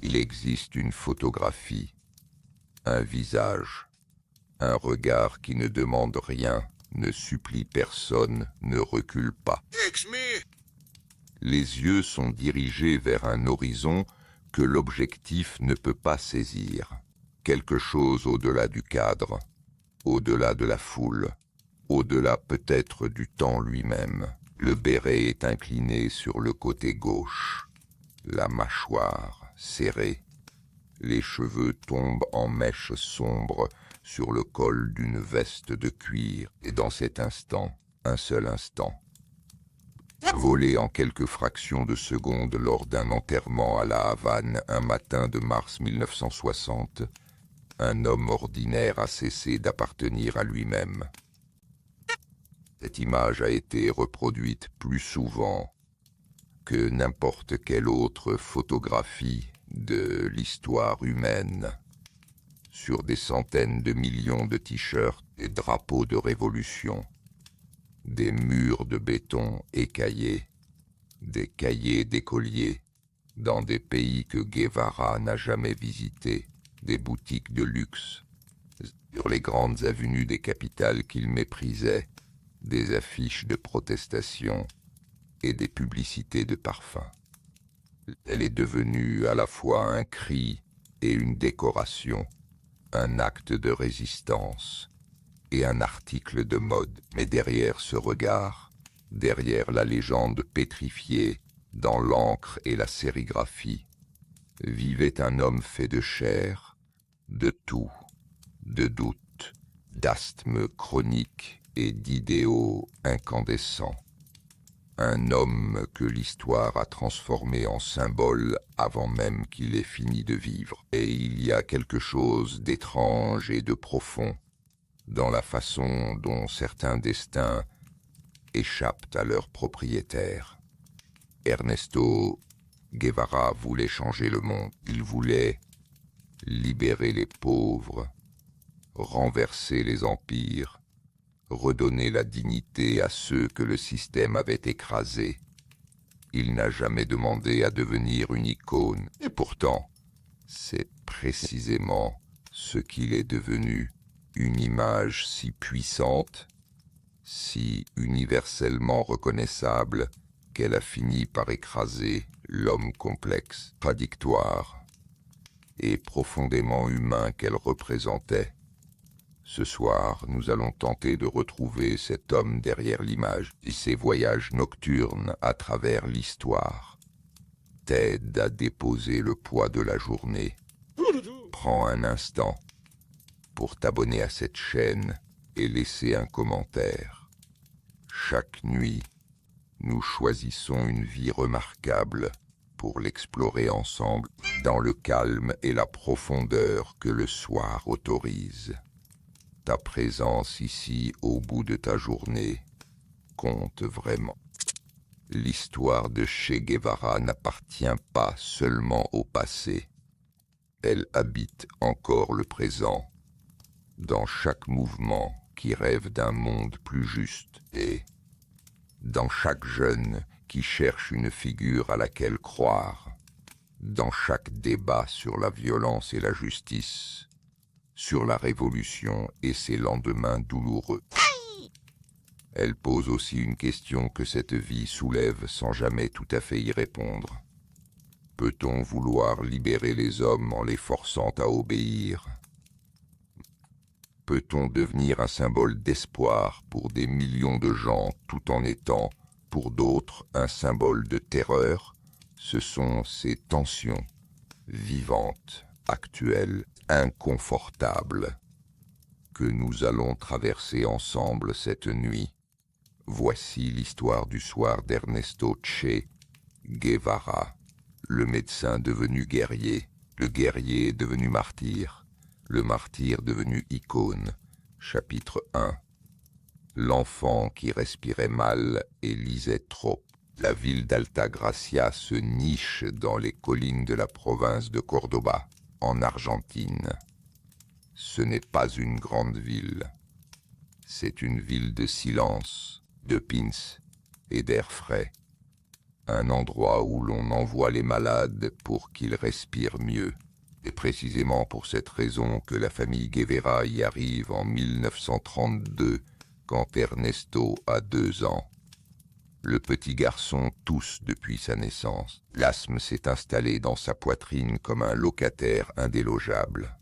Il existe une photographie, un visage, un regard qui ne demande rien, ne supplie personne, ne recule pas. Les yeux sont dirigés vers un horizon que l'objectif ne peut pas saisir. Quelque chose au-delà du cadre, au-delà de la foule, au-delà peut-être du temps lui-même. Le béret est incliné sur le côté gauche, la mâchoire serrée. Les cheveux tombent en mèches sombres sur le col d'une veste de cuir. Et dans cet instant, un seul instant, volé en quelques fractions de seconde lors d'un enterrement à La Havane un matin de mars 1960, un homme ordinaire a cessé d'appartenir à lui-même. Cette image a été reproduite plus souvent que n'importe quelle autre photographie de l'histoire humaine, sur des centaines de millions de t-shirts et drapeaux de révolution, des murs de béton écaillés, des cahiers d'écoliers, dans des pays que Guevara n'a jamais visités, des boutiques de luxe, sur les grandes avenues des capitales qu'il méprisait, des affiches de protestation et des publicités de parfums. Elle est devenue à la fois un cri et une décoration, un acte de résistance et un article de mode. Mais derrière ce regard, derrière la légende pétrifiée dans l'encre et la sérigraphie, vivait un homme fait de chair, de toux, de doutes, d'asthme chronique et d'idéaux incandescents. Un homme que l'histoire a transformé en symbole avant même qu'il ait fini de vivre. Et il y a quelque chose d'étrange et de profond dans la façon dont certains destins échappent à leurs propriétaires. Ernesto Guevara voulait changer le monde. Il voulait libérer les pauvres, renverser les empires, redonner la dignité à ceux que le système avait écrasés. Il n'a jamais demandé à devenir une icône, et pourtant, c'est précisément ce qu'il est devenu, une image si puissante, si universellement reconnaissable, qu'elle a fini par écraser l'homme complexe, contradictoire et profondément humain qu'elle représentait. Ce soir, nous allons tenter de retrouver cet homme derrière l'image et ses voyages nocturnes à travers l'histoire. T'aide à déposer le poids de la journée. Prends un instant pour t'abonner à cette chaîne et laisser un commentaire. Chaque nuit, nous choisissons une vie remarquable pour l'explorer ensemble dans le calme et la profondeur que le soir autorise. Ta présence ici, au bout de ta journée, compte vraiment. L'histoire de Che Guevara n'appartient pas seulement au passé. Elle habite encore le présent, dans chaque mouvement qui rêve d'un monde plus juste et dans chaque jeune qui cherche une figure à laquelle croire, dans chaque débat sur la violence et la justice, sur la révolution et ses lendemains douloureux. Elle pose aussi une question que cette vie soulève sans jamais tout à fait y répondre. Peut-on vouloir libérer les hommes en les forçant à obéir? Peut-on devenir un symbole d'espoir pour des millions de gens tout en étant, pour d'autres, un symbole de terreur? Ce sont ces tensions vivantes, actuelles, inconfortables, que nous allons traverser ensemble cette nuit. Voici l'histoire du soir d'Ernesto Che Guevara, le médecin devenu guerrier, le guerrier devenu martyr, le martyr devenu icône. Chapitre 1. L'enfant qui respirait mal et lisait trop. La ville d'Altagracia se niche dans les collines de la province de Cordoba, en Argentine. Ce n'est pas une grande ville. C'est une ville de silence, de pins et d'air frais. un endroit où l'on envoie les malades pour qu'ils respirent mieux. C'est précisément pour cette raison que la famille Guevara y arrive en 1932, quand Ernesto a 2 ans. Le petit garçon tousse depuis sa naissance. L'asthme s'est installé dans sa poitrine comme un locataire indélogeable.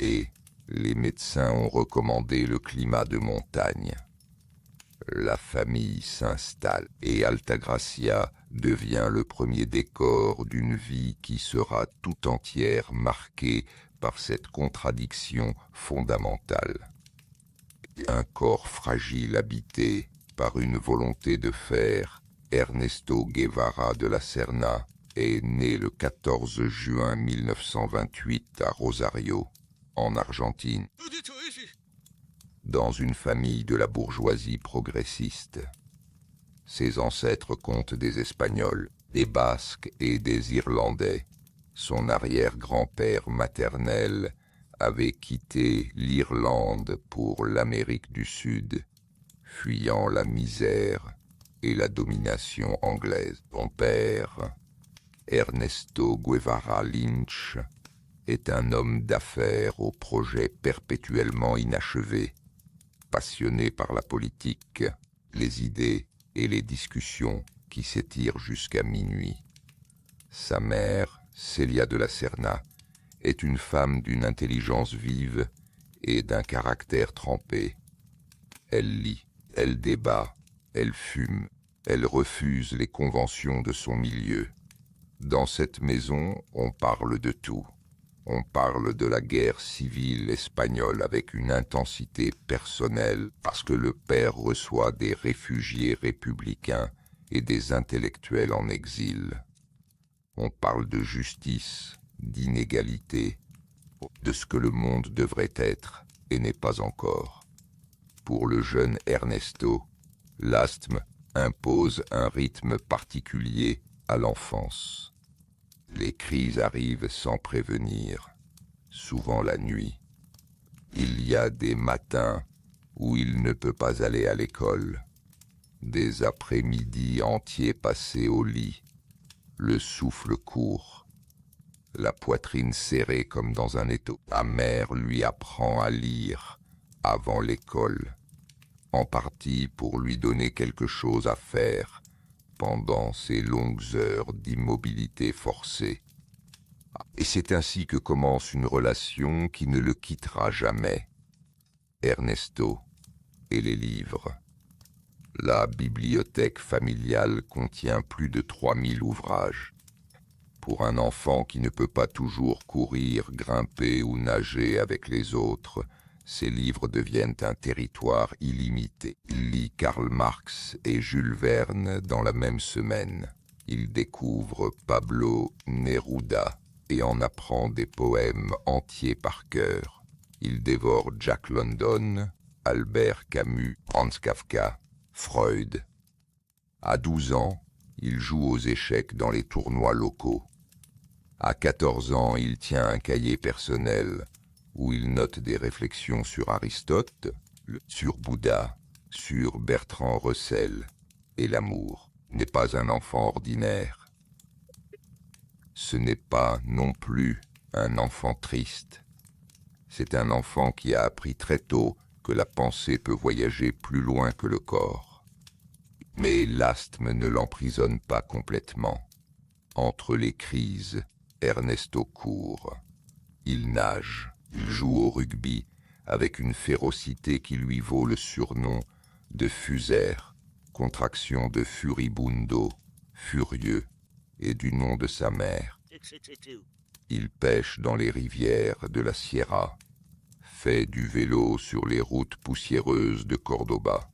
Et les médecins ont recommandé le climat de montagne. La famille s'installe et Altagracia devient le premier décor d'une vie qui sera tout entière marquée par cette contradiction fondamentale. Un corps fragile habité par une volonté de fer, Ernesto Guevara de la Serna est né le 14 juin 1928 à Rosario, en Argentine, dans une famille de la bourgeoisie progressiste. Ses ancêtres comptent des Espagnols, des Basques et des Irlandais. Son arrière-grand-père maternel avait quitté l'Irlande pour l'Amérique du Sud, fuyant la misère et la domination anglaise. Son père, Ernesto Guevara Lynch, est un homme d'affaires au projet perpétuellement inachevé, passionné par la politique, les idées et les discussions qui s'étirent jusqu'à minuit. Sa mère, Celia de la Serna, est une femme d'une intelligence vive et d'un caractère trempé. Elle lit, elle débat, elle fume, elle refuse les conventions de son milieu. Dans cette maison, on parle de tout. On parle de la guerre civile espagnole avec une intensité personnelle parce que le père reçoit des réfugiés républicains et des intellectuels en exil. On parle de justice, d'inégalité, de ce que le monde devrait être et n'est pas encore. Pour le jeune Ernesto, l'asthme impose un rythme particulier à l'enfance. Les crises arrivent sans prévenir, souvent la nuit. Il y a des matins où il ne peut pas aller à l'école, des après-midi entiers passés au lit, le souffle court, la poitrine serrée comme dans un étau. Sa mère lui apprend à lire avant l'école, en partie pour lui donner quelque chose à faire pendant ces longues heures d'immobilité forcée. Et c'est ainsi que commence une relation qui ne le quittera jamais. Ernesto et les livres. La bibliothèque familiale contient plus de 3000 ouvrages. Pour un enfant qui ne peut pas toujours courir, grimper ou nager avec les autres, ces livres deviennent un territoire illimité. Il lit Karl Marx et Jules Verne dans la même semaine. Il découvre Pablo Neruda et en apprend des poèmes entiers par cœur. Il dévore Jack London, Albert Camus, Franz Kafka, Freud. À 12 ans, il joue aux échecs dans les tournois locaux. À 14 ans, il tient un cahier personnel où il note des réflexions sur Aristote, sur Bouddha, sur Bertrand Russell. Et l'amour n'est pas un enfant ordinaire. Ce n'est pas non plus un enfant triste. C'est un enfant qui a appris très tôt que la pensée peut voyager plus loin que le corps. Mais l'asthme ne l'emprisonne pas complètement. Entre les crises, Ernesto court. Il nage, il joue au rugby avec une férocité qui lui vaut le surnom de Fuser, contraction de furibundo, furieux, et du nom de sa mère. Il pêche dans les rivières de la Sierra, fait du vélo sur les routes poussiéreuses de Cordoba,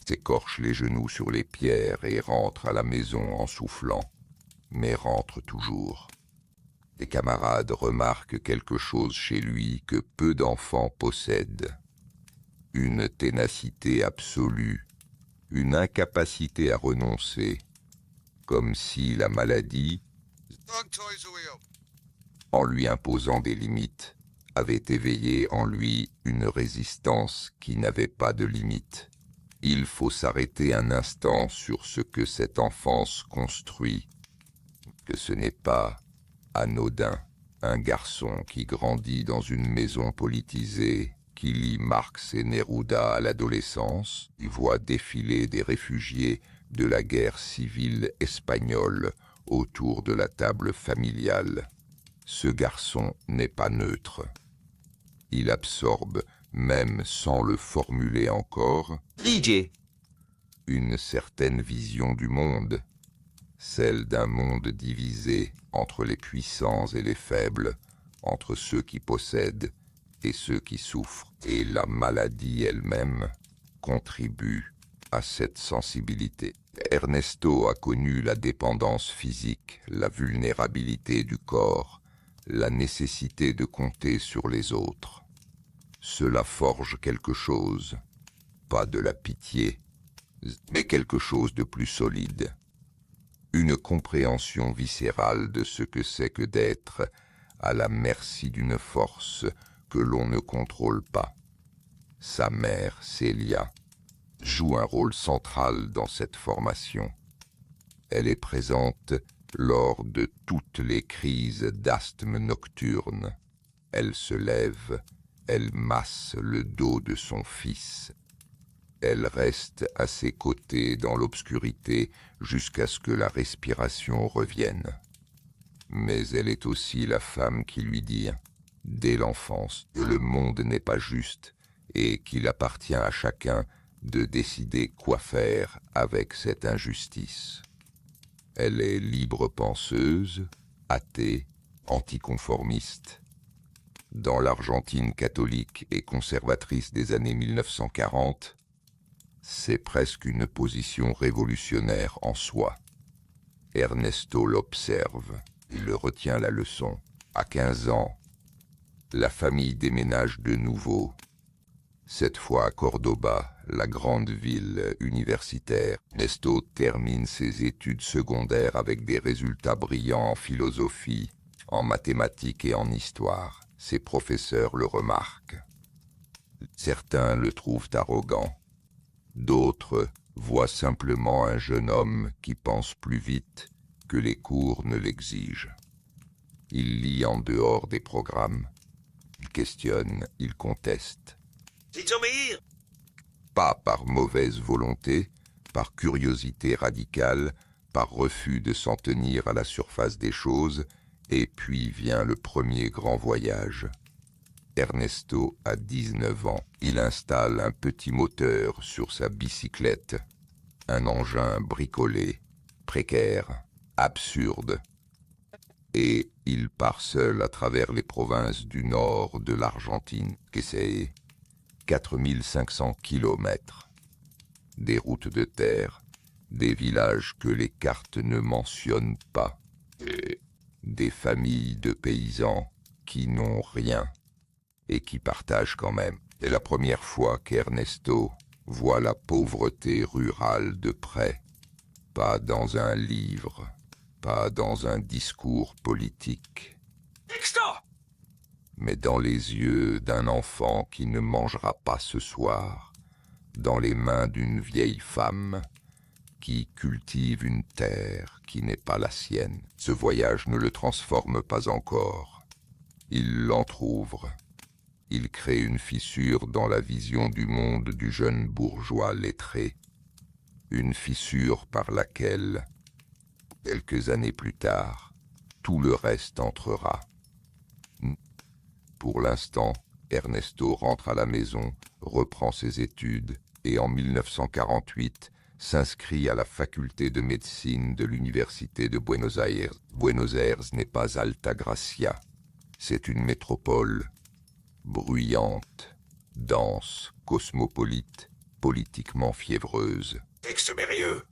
s'écorche les genoux sur les pierres et rentre à la maison en soufflant, mais rentre toujours. Les camarades remarquent quelque chose chez lui que peu d'enfants possèdent. Une ténacité absolue, une incapacité à renoncer, comme si la maladie, en lui imposant des limites, avait éveillé en lui une résistance qui n'avait pas de limite. Il faut s'arrêter un instant sur ce que cette enfance construit, que ce n'est pas anodin. Un garçon qui grandit dans une maison politisée, qui lit Marx et Neruda à l'adolescence, qui voit défiler des réfugiés de la guerre civile espagnole autour de la table familiale. Ce garçon n'est pas neutre. Il absorbe, même sans le formuler encore, une certaine vision du monde, celle d'un monde divisé entre les puissants et les faibles, entre ceux qui possèdent et ceux qui souffrent. Et la maladie elle-même contribue à cette sensibilité. Ernesto a connu la dépendance physique, la vulnérabilité du corps, la nécessité de compter sur les autres. Cela forge quelque chose, pas de la pitié, mais quelque chose de plus solide. Une compréhension viscérale de ce que c'est que d'être à la merci d'une force que l'on ne contrôle pas. Sa mère, Célia, joue un rôle central dans cette formation. Elle est présente lors de toutes les crises d'asthme nocturne. Elle se lève, elle masse le dos de son fils. Elle reste à ses côtés dans l'obscurité jusqu'à ce que la respiration revienne. Mais elle est aussi la femme qui lui dit, dès l'enfance, que le monde n'est pas juste et qu'il appartient à chacun de décider quoi faire avec cette injustice. Elle est libre penseuse, athée, anticonformiste. Dans l'Argentine catholique et conservatrice des années 1940, c'est presque une position révolutionnaire en soi. Ernesto l'observe, il le retient la leçon. À 15 ans, la famille déménage de nouveau, cette fois à Cordoba, la grande ville universitaire. Ernesto termine ses études secondaires avec des résultats brillants en philosophie, en mathématiques et en histoire. Ses professeurs le remarquent. Certains le trouvent arrogant. D'autres voient simplement un jeune homme qui pense plus vite que les cours ne l'exigent. Il lit en dehors des programmes. Il questionne, il conteste. Pas par mauvaise volonté, par curiosité radicale, par refus de s'en tenir à la surface des choses, et puis vient le premier grand voyage. Ernesto a 19 ans. Il installe un petit moteur sur sa bicyclette. Un engin bricolé, précaire, absurde. Et il part seul à travers les provinces du nord de l'Argentine, que c'est 4500 kilomètres. Des routes de terre, des villages que les cartes ne mentionnent pas, et des familles de paysans qui n'ont rien et qui partagent quand même. C'est la première fois qu'Ernesto voit la pauvreté rurale de près, pas dans un livre, pas dans un discours politique, mais dans les yeux d'un enfant qui ne mangera pas ce soir, dans les mains d'une vieille femme qui cultive une terre qui n'est pas la sienne. Ce voyage ne le transforme pas encore. Il l'entr'ouvre. Il crée une fissure dans la vision du monde du jeune bourgeois lettré. Une fissure par laquelle, quelques années plus tard, tout le reste entrera. Pour l'instant, Ernesto rentre à la maison, reprend ses études et en 1948 s'inscrit à la faculté de médecine de l'Université de Buenos Aires. Buenos Aires n'est pas Altagracia, c'est une métropole bruyante, dense, cosmopolite, politiquement fiévreuse. Texte merveilleux.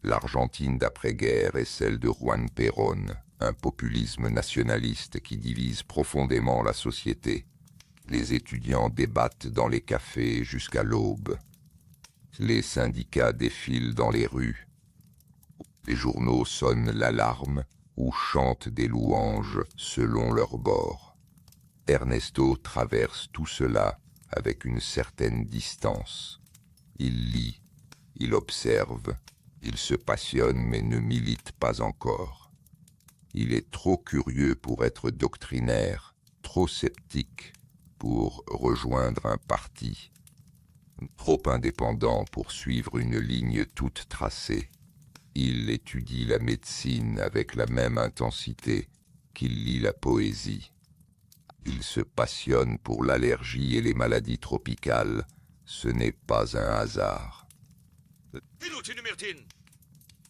L'Argentine d'après-guerre est celle de Juan Perón, un populisme nationaliste qui divise profondément la société. Les étudiants débattent dans les cafés jusqu'à l'aube. Les syndicats défilent dans les rues. Les journaux sonnent l'alarme ou chantent des louanges selon leur bord. Ernesto traverse tout cela avec une certaine distance. Il lit, il observe, il se passionne mais ne milite pas encore. Il est trop curieux pour être doctrinaire, trop sceptique pour rejoindre un parti, trop indépendant pour suivre une ligne toute tracée. Il étudie la médecine avec la même intensité qu'il lit la poésie. Il se passionne pour l'allergie et les maladies tropicales. Ce n'est pas un hasard.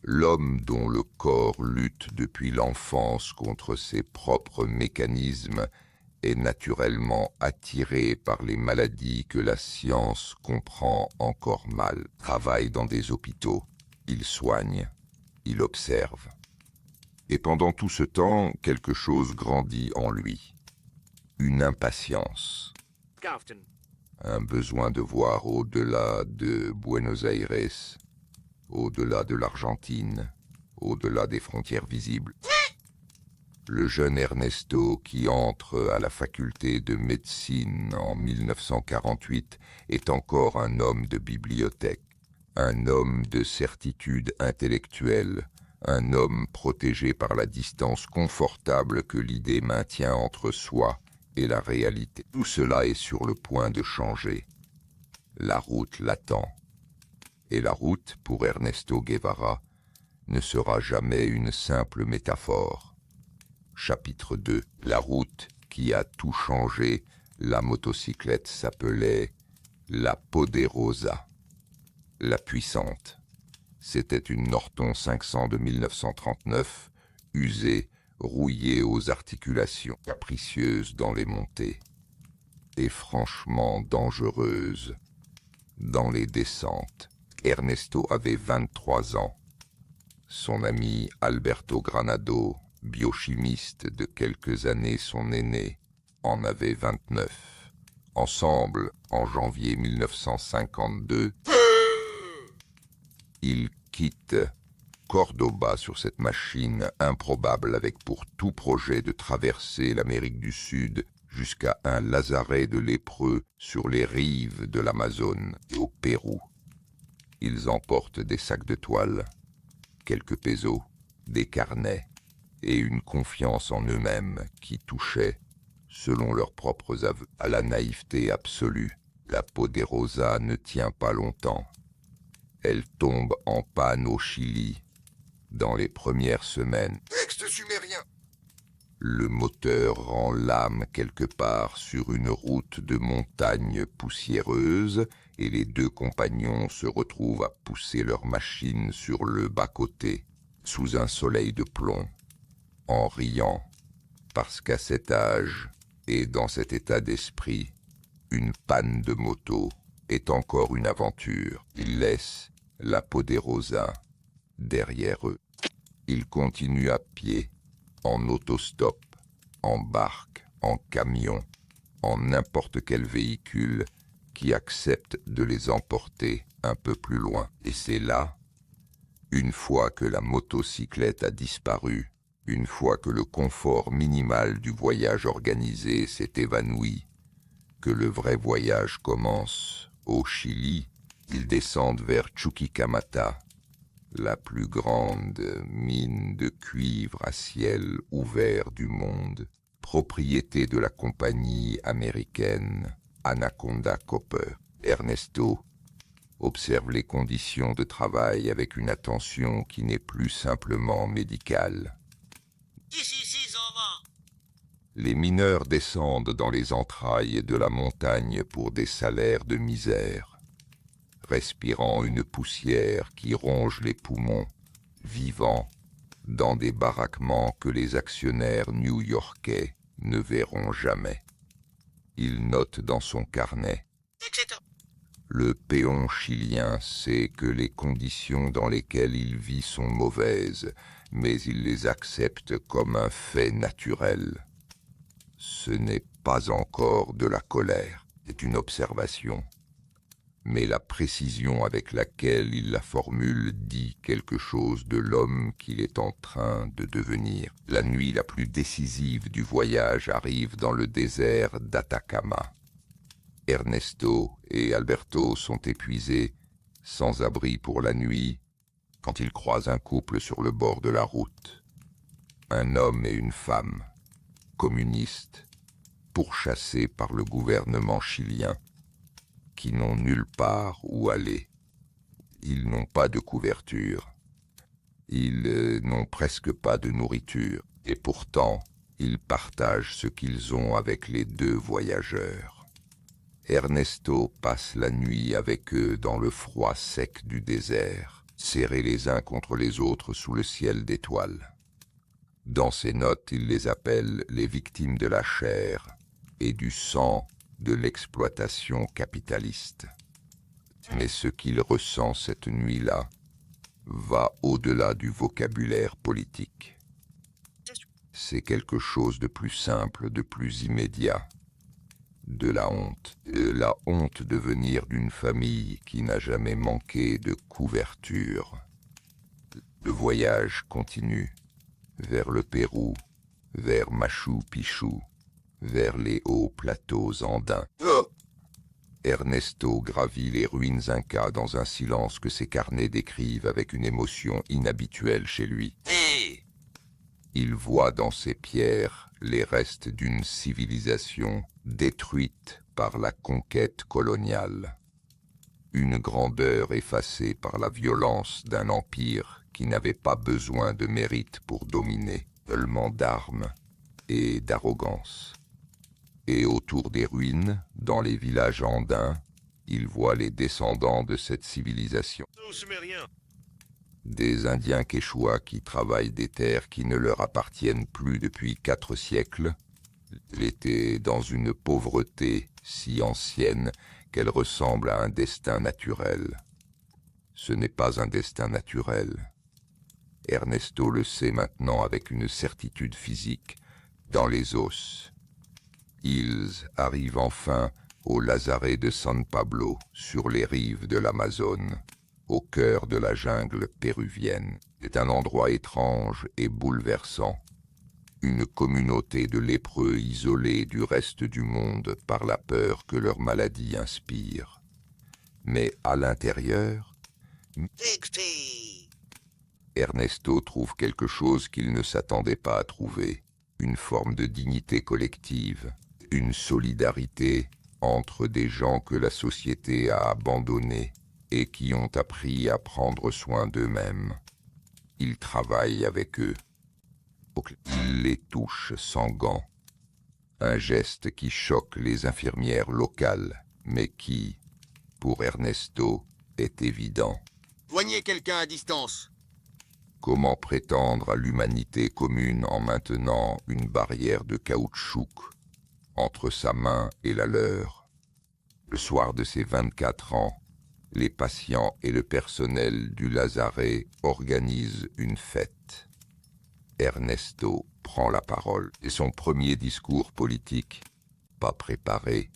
L'homme dont le corps lutte depuis l'enfance contre ses propres mécanismes est naturellement attiré par les maladies que la science comprend encore mal. Travaille dans des hôpitaux, il soigne, il observe. Et pendant tout ce temps, quelque chose grandit en lui. Une impatience. Un besoin de voir au-delà de Buenos Aires, au-delà de l'Argentine, au-delà des frontières visibles. Le jeune Ernesto, qui entre à la faculté de médecine en 1948, est encore un homme de bibliothèque, un homme de certitude intellectuelle, un homme protégé par la distance confortable que l'idée maintient entre soi et la réalité. Tout cela est sur le point de changer. La route l'attend. Et la route, pour Ernesto Guevara, ne sera jamais une simple métaphore. Chapitre 2. La route qui a tout changé. La motocyclette s'appelait la Poderosa, la puissante. C'était une Norton 500 de 1939, usée, rouillée aux articulations, capricieuse dans les montées, et franchement dangereuse dans les descentes. Ernesto avait 23 ans. Son ami Alberto Granado, biochimiste de quelques années son aîné, en avait 29. Ensemble, en janvier 1952, ils quittent Cordoba sur cette machine improbable avec pour tout projet de traverser l'Amérique du Sud jusqu'à un lazaret de lépreux sur les rives de l'Amazone et au Pérou. Ils emportent des sacs de toile, quelques pesos, des carnets et une confiance en eux-mêmes qui touchait, selon leurs propres aveux, à la naïveté absolue. La Poderosa ne tient pas longtemps. Elle tombe en panne au Chili dans les premières semaines. Texte sumérien. Le moteur rend l'âme quelque part sur une route de montagne poussiéreuse et les deux compagnons se retrouvent à pousser leur machine sur le bas-côté, sous un soleil de plomb, en riant, parce qu'à cet âge et dans cet état d'esprit, une panne de moto est encore une aventure. Ils laissent la Poderosa derrière eux. Ils continuent à pied, en autostop, en barque, en camion, en n'importe quel véhicule qui accepte de les emporter un peu plus loin. Et c'est là, une fois que la motocyclette a disparu, une fois que le confort minimal du voyage organisé s'est évanoui, que le vrai voyage commence. Au Chili, ils descendent vers Chuquicamata, la plus grande mine de cuivre à ciel ouvert du monde, propriété de la compagnie américaine Anaconda Copper. Ernesto observe les conditions de travail avec une attention qui n'est plus simplement médicale. Les mineurs descendent dans les entrailles de la montagne pour des salaires de misère, respirant une poussière qui ronge les poumons, vivant dans des baraquements que les actionnaires new-yorkais ne verront jamais. Il note dans son carnet. Le péon chilien sait que les conditions dans lesquelles il vit sont mauvaises, mais il les accepte comme un fait naturel. Ce n'est pas encore de la colère, c'est une observation. Mais la précision avec laquelle il la formule dit quelque chose de l'homme qu'il est en train de devenir. La nuit la plus décisive du voyage arrive dans le désert d'Atacama. Ernesto et Alberto sont épuisés sans abri pour la nuit, quand il croise un couple sur le bord de la route. Un homme et une femme, communistes, pourchassés par le gouvernement chilien, qui n'ont nulle part où aller. Ils n'ont pas de couverture. Ils n'ont presque pas de nourriture. Et pourtant, ils partagent ce qu'ils ont avec les deux voyageurs. Ernesto passe la nuit avec eux dans le froid sec du désert, serrés les uns contre les autres sous le ciel d'étoiles. Dans ses notes, il les appelle les victimes de la chair et du sang de l'exploitation capitaliste. Mais ce qu'il ressent cette nuit-là va au-delà du vocabulaire politique. C'est quelque chose de plus simple, de plus immédiat. De la honte de venir d'une famille qui n'a jamais manqué de couverture. Le voyage continue, vers le Pérou, vers Machu Picchu, vers les hauts plateaux andins. Ernesto gravit les ruines incas dans un silence que ses carnets décrivent avec une émotion inhabituelle chez lui. Il voit dans ces pierres les restes d'une civilisation détruite par la conquête coloniale. Une grandeur effacée par la violence d'un empire qui n'avait pas besoin de mérite pour dominer, seulement d'armes et d'arrogance. Et autour des ruines, dans les villages andins, il voit les descendants de cette civilisation. Des Indiens quechua qui travaillent des terres qui ne leur appartiennent plus depuis 4 siècles. Ils étaient dans une pauvreté si ancienne qu'elle ressemble à un destin naturel. Ce n'est pas un destin naturel. Ernesto le sait maintenant avec une certitude physique, dans les os. Ils arrivent enfin au lazaret de San Pablo, sur les rives de l'Amazone, au cœur de la jungle péruvienne. C'est un endroit étrange et bouleversant. Une communauté de lépreux isolés du reste du monde par la peur que leur maladie inspire. Mais à l'intérieur, Ernesto trouve quelque chose qu'il ne s'attendait pas à trouver. Une forme de dignité collective, une solidarité entre des gens que la société a abandonnés et qui ont appris à prendre soin d'eux-mêmes. Il travaille avec eux. Il les touche sans gants. Un geste qui choque les infirmières locales, mais qui, pour Ernesto, est évident. Joignez quelqu'un à distance. Comment prétendre à l'humanité commune en maintenant une barrière de caoutchouc entre sa main et la leur? Le soir de ses 24 ans, les patients et le personnel du lazaret organisent une fête. Ernesto prend la parole. C'est son premier discours politique, pas préparé,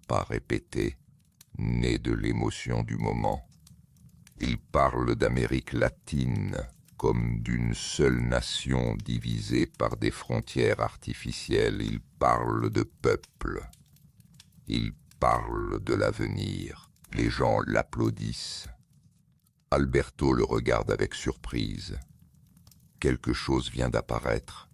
pas répété, né de l'émotion du moment. Il parle d'Amérique latine comme d'une seule nation divisée par des frontières artificielles. Il parle de peuple. Il parle de l'avenir. Les gens l'applaudissent. Alberto le regarde avec surprise. Quelque chose vient d'apparaître.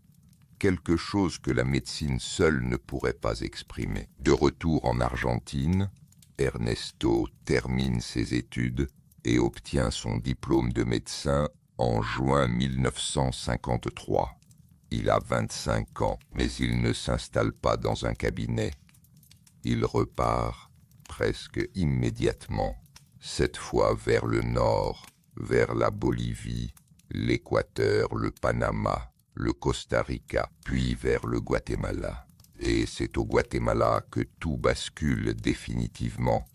Quelque chose que la médecine seule ne pourrait pas exprimer. De retour en Argentine, Ernesto termine ses études et obtient son diplôme de médecin en juin 1953. Il a 25 ans, mais il ne s'installe pas dans un cabinet. Il repart presque immédiatement, cette fois vers le nord, vers la Bolivie, l'Équateur, le Panama, le Costa Rica, puis vers le Guatemala. Et c'est au Guatemala que tout bascule définitivement.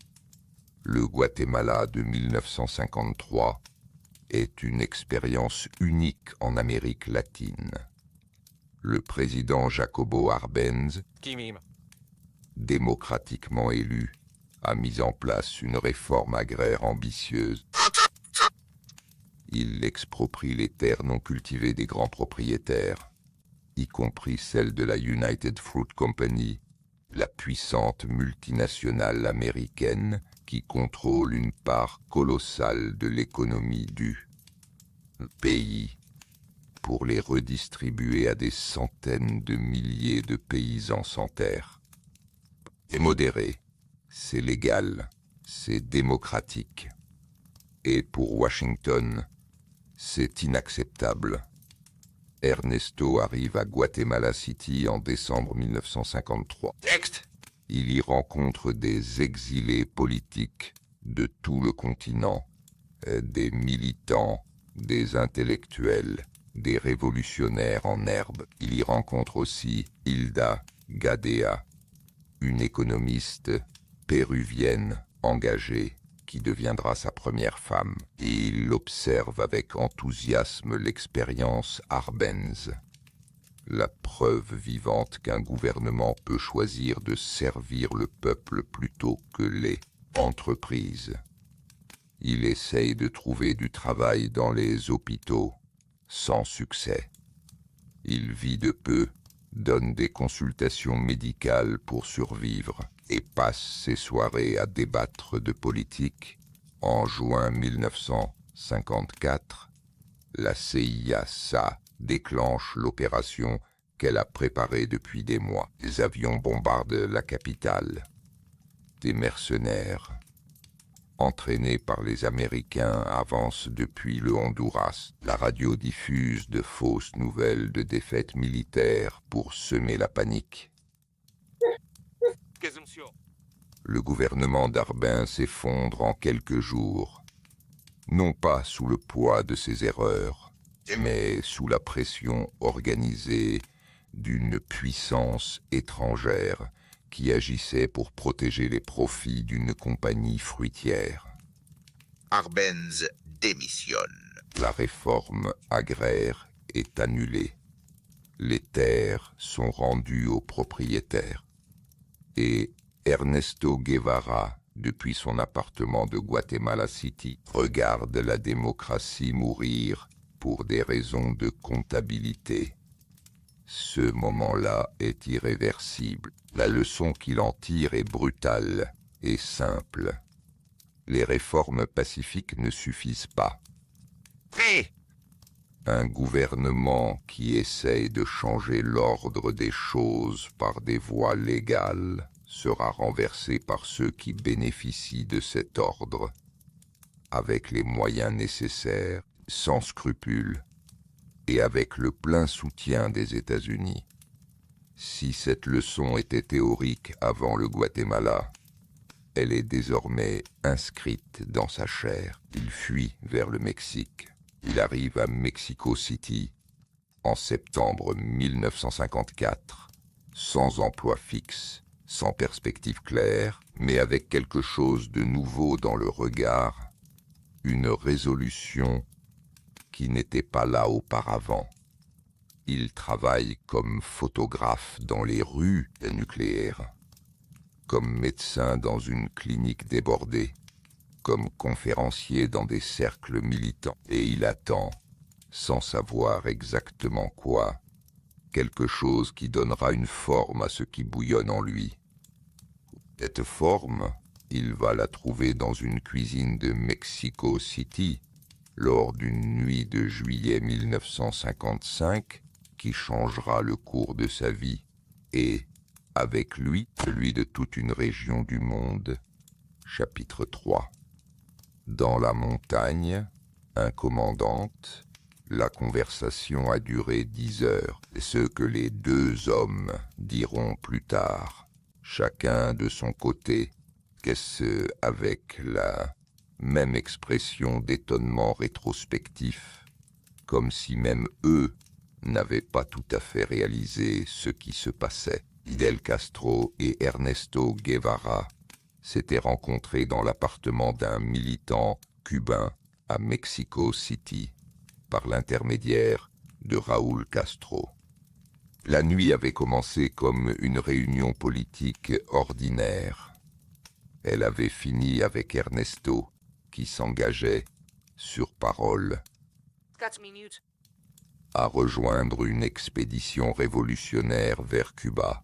Le Guatemala de 1953 est une expérience unique en Amérique latine. Le président Jacobo Arbenz, démocratiquement élu, a mis en place une réforme agraire ambitieuse. Il exproprie les terres non cultivées des grands propriétaires, y compris celles de la United Fruit Company, la puissante multinationale américaine qui contrôle une part colossale de l'économie du pays pour les redistribuer à des centaines de milliers de paysans sans terre. C'est modéré, c'est légal, c'est démocratique. Et pour Washington, c'est inacceptable. Ernesto arrive à Guatemala City en décembre 1953. Texte. Il y rencontre des exilés politiques de tout le continent, des militants, des intellectuels, des révolutionnaires en herbe. Il y rencontre aussi Hilda Gadea, une économiste péruvienne engagée qui deviendra sa première femme. Et il observe avec enthousiasme l'expérience Arbenz, la preuve vivante qu'un gouvernement peut choisir de servir le peuple plutôt que les entreprises. Il essaye de trouver du travail dans les hôpitaux, sans succès. Il vit de peu, donne des consultations médicales pour survivre et passe ses soirées à débattre de politique. En juin 1954, la CIA déclenche l'opération qu'elle a préparée depuis des mois. Des avions bombardent la capitale. Des mercenaires, entraînés par les Américains, avancent depuis le Honduras. La radio diffuse de fausses nouvelles de défaites militaires pour semer la panique. Le gouvernement d'Arbenz s'effondre en quelques jours, non pas sous le poids de ses erreurs, mais sous la pression organisée d'une puissance étrangère qui agissait pour protéger les profits d'une compagnie fruitière. Arbenz démissionne. La réforme agraire est annulée. Les terres sont rendues aux propriétaires. Et Ernesto Guevara, depuis son appartement de Guatemala City, regarde la démocratie mourir pour des raisons de comptabilité. Ce moment-là est irréversible. La leçon qu'il en tire est brutale et simple. Les réformes pacifiques ne suffisent pas. Prêt. Un gouvernement qui essaye de changer l'ordre des choses par des voies légales sera renversé par ceux qui bénéficient de cet ordre, avec les moyens nécessaires, sans scrupules, et avec le plein soutien des États-Unis. Si cette leçon était théorique avant le Guatemala, elle est désormais inscrite dans sa chair. Il fuit vers le Mexique. Il arrive à Mexico City en septembre 1954, sans emploi fixe, sans perspective claire, mais avec quelque chose de nouveau dans le regard, une résolution qui n'était pas là auparavant. Il travaille comme photographe dans les rues nucléaires, comme médecin dans une clinique débordée, comme conférencier dans des cercles militants, et il attend, sans savoir exactement quoi, quelque chose qui donnera une forme à ce qui bouillonne en lui. Cette forme, il va la trouver dans une cuisine de Mexico City, lors d'une nuit de juillet 1955, qui changera le cours de sa vie, et, avec lui, celui de toute une région du monde. Chapitre 3. Dans la montagne, incommandante, la conversation a duré 10 heures, ce que les deux hommes diront plus tard, chacun de son côté, qu'est-ce avec la même expression d'étonnement rétrospectif, comme si même eux n'avaient pas tout à fait réalisé ce qui se passait. Fidel Castro et Ernesto Guevara s'étaient rencontrés dans l'appartement d'un militant cubain à Mexico City, par l'intermédiaire de Raúl Castro. La nuit avait commencé comme une réunion politique ordinaire. Elle avait fini avec Ernesto, qui s'engageait, sur parole, à rejoindre une expédition révolutionnaire vers Cuba.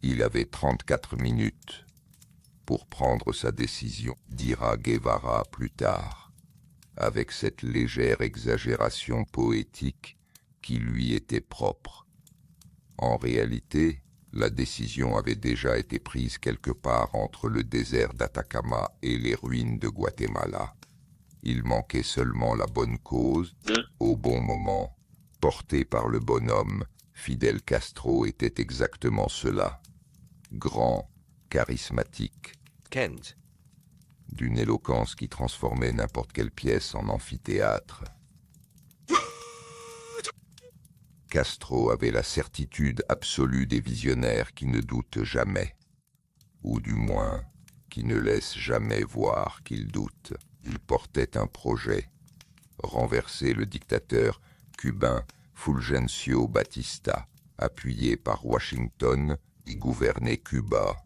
Il avait 34 minutes pour prendre sa décision, dira Guevara plus tard, avec cette légère exagération poétique qui lui était propre. En réalité, la décision avait déjà été prise quelque part entre le désert d'Atacama et les ruines de Guatemala. Il manquait seulement la bonne cause, au bon moment. Porté par le bonhomme, Fidel Castro était exactement cela. Grand, charismatique, Kent. d'une éloquence qui transformait n'importe quelle pièce en amphithéâtre. Castro avait la certitude absolue des visionnaires qui ne doutent jamais, ou du moins qui ne laissent jamais voir qu'ils doutent. Il portait un projet, renverser le dictateur cubain Fulgencio Batista, appuyé par Washington, y gouverner Cuba,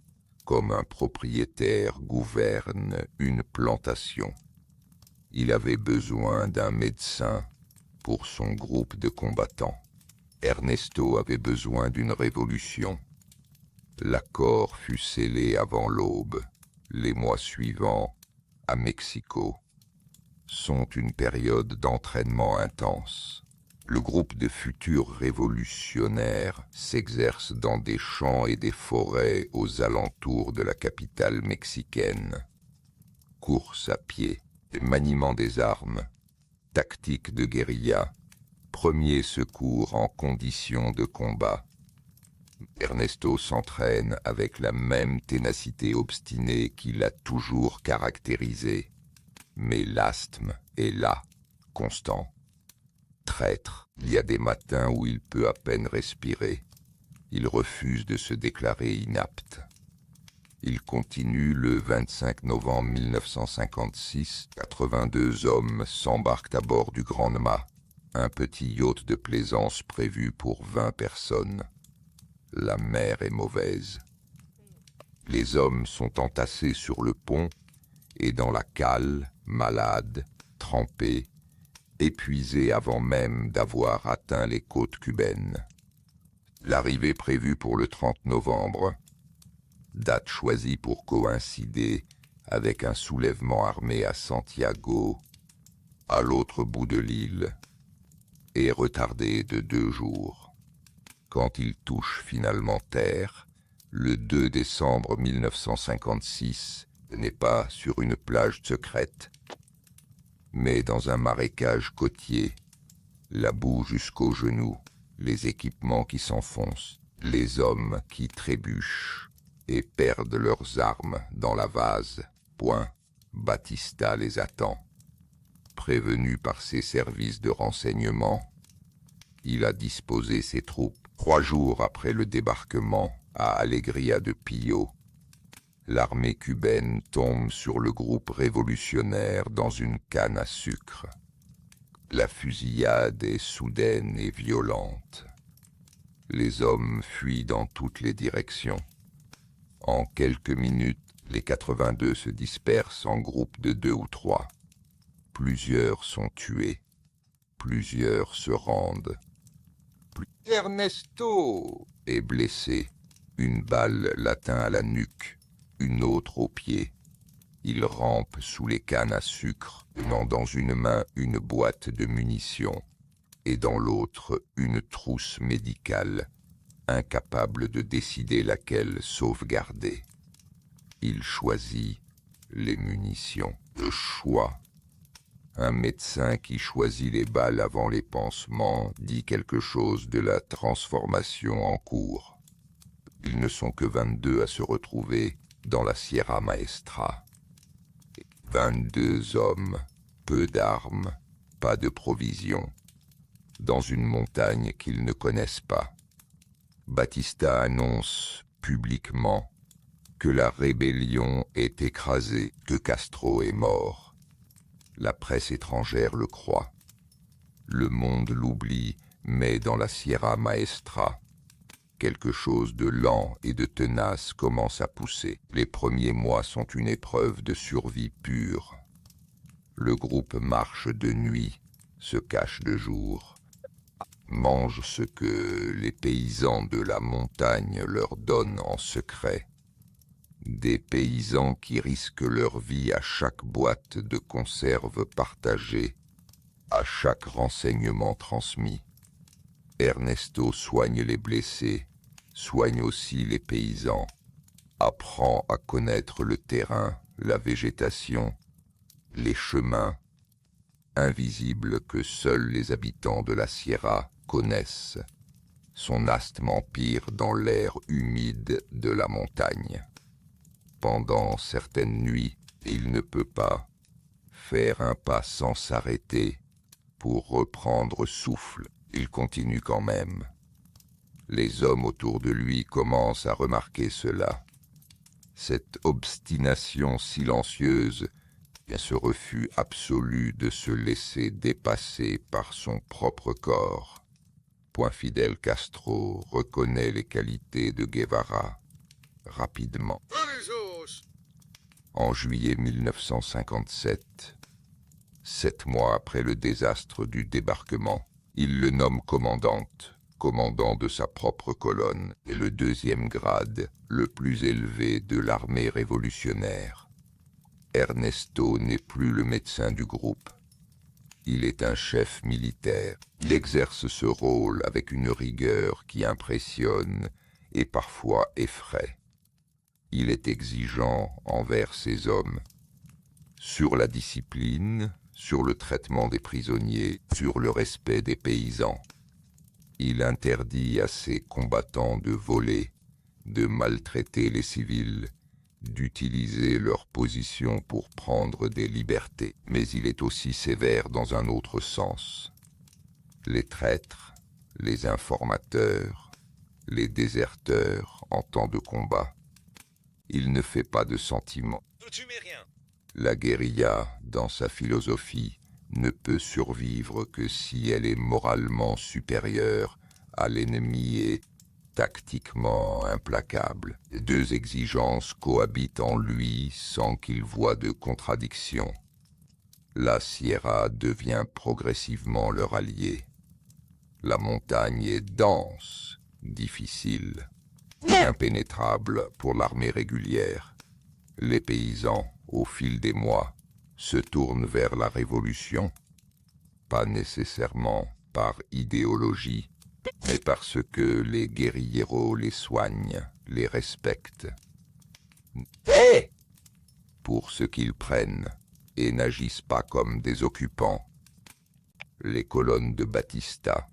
comme un propriétaire gouverne une plantation. Il avait besoin d'un médecin pour son groupe de combattants. Ernesto avait besoin d'une révolution. L'accord fut scellé avant l'aube. Les mois suivants, à Mexico, sont une période d'entraînement intense. Le groupe de futurs révolutionnaires s'exerce dans des champs et des forêts aux alentours de la capitale mexicaine. Course à pied, maniement des armes, tactique de guérilla, premier secours en conditions de combat. Ernesto s'entraîne avec la même ténacité obstinée qui l'a toujours caractérisé. Mais l'asthme est là, constant. Traître, il y a des matins où il peut à peine respirer. Il refuse de se déclarer inapte. Il continue le 25 novembre 1956. 82 hommes s'embarquent à bord du Grand Mât, un petit yacht de plaisance prévu pour 20 personnes. La mer est mauvaise. Les hommes sont entassés sur le pont et dans la cale, malades, trempés, épuisés avant même d'avoir atteint les côtes cubaines. L'arrivée prévue pour le 30 novembre, date choisie pour coïncider avec un soulèvement armé à Santiago, à l'autre bout de l'île, est retardée de 2 jours. Quand il touche finalement terre, le 2 décembre 1956, n'est pas sur une plage secrète, mais dans un marécage côtier, la boue jusqu'aux genoux, les équipements qui s'enfoncent, les hommes qui trébuchent et perdent leurs armes dans la vase. Point. Batista les attend. Prévenu par ses services de renseignement, il a disposé ses troupes 3 jours après le débarquement à Alegría de Pillo. L'armée cubaine tombe sur le groupe révolutionnaire dans une canne à sucre. La fusillade est soudaine et violente. Les hommes fuient dans toutes les directions. En quelques minutes, les 82 se dispersent en groupes de 2 ou 3. Plusieurs sont tués. Plusieurs se rendent. Ernesto est blessé. Une balle l'atteint à la nuque, une autre au pied. Il rampe sous les cannes à sucre, tenant dans une main une boîte de munitions et dans l'autre une trousse médicale, incapable de décider laquelle sauvegarder. Il choisit les munitions. Le choix. Un médecin qui choisit les balles avant les pansements dit quelque chose de la transformation en cours. Ils ne sont que 22 à se retrouver dans la Sierra Maestra. 22 hommes, peu d'armes, pas de provisions, dans une montagne qu'ils ne connaissent pas. Batista annonce publiquement que la rébellion est écrasée, que Castro est mort. La presse étrangère le croit. Le monde l'oublie, mais dans la Sierra Maestra, quelque chose de lent et de tenace commence à pousser. Les premiers mois sont une épreuve de survie pure. Le groupe marche de nuit, se cache de jour, mange ce que les paysans de la montagne leur donnent en secret. Des paysans qui risquent leur vie à chaque boîte de conserve partagée, à chaque renseignement transmis. Ernesto soigne les blessés, soigne aussi les paysans, apprend à connaître le terrain, la végétation, les chemins, invisibles que seuls les habitants de la Sierra connaissent. Son asthme empire dans l'air humide de la montagne. Pendant certaines nuits, il ne peut pas faire un pas sans s'arrêter pour reprendre souffle. Il continue quand même. Les hommes autour de lui commencent à remarquer cela. Cette obstination silencieuse, ce refus absolu de se laisser dépasser par son propre corps. Fidel Castro reconnaît les qualités de Guevara rapidement. En juillet 1957, 7 mois après le désastre du débarquement, il le nomme commandant de sa propre colonne, et le 2e grade, le plus élevé de l'armée révolutionnaire. Ernesto n'est plus le médecin du groupe. Il est un chef militaire. Il exerce ce rôle avec une rigueur qui impressionne et parfois effraie. Il est exigeant envers ses hommes, sur la discipline, sur le traitement des prisonniers, sur le respect des paysans. Il interdit à ses combattants de voler, de maltraiter les civils, d'utiliser leur position pour prendre des libertés. Mais il est aussi sévère dans un autre sens. Les traîtres, les informateurs, les déserteurs en temps de combat. Il ne fait pas de sentiments. La guérilla, dans sa philosophie, ne peut survivre que si elle est moralement supérieure à l'ennemi et tactiquement implacable. Les 2 exigences cohabitent en lui sans qu'il voie de contradiction. La Sierra devient progressivement leur allié. La montagne est dense, difficile, impénétrable pour l'armée régulière. Les paysans, au fil des mois, se tournent vers la révolution, pas nécessairement par idéologie, mais parce que les guérilleros les soignent, les respectent. Pour ce qu'ils prennent, et n'agissent pas comme des occupants. Les colonnes de Batista,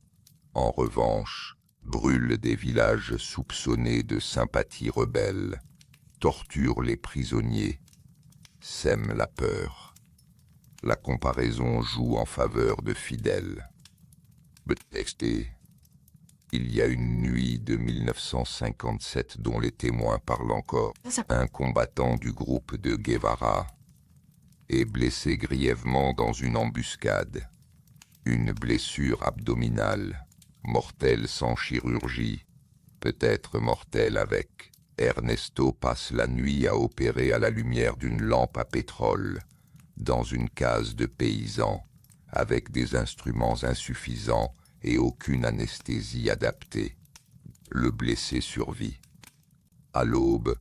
en revanche, brûlent des villages soupçonnés de sympathie rebelle, torturent les prisonniers, sèment la peur. La comparaison joue en faveur de Fidel. Il y a une nuit de 1957 dont les témoins parlent encore. Un combattant du groupe de Guevara est blessé grièvement dans une embuscade. Une blessure abdominale, mortelle sans chirurgie, peut-être mortelle avec. Ernesto passe la nuit à opérer à la lumière d'une lampe à pétrole, dans une case de paysans, avec des instruments insuffisants et aucune anesthésie adaptée. Le blessé survit. À l'aube,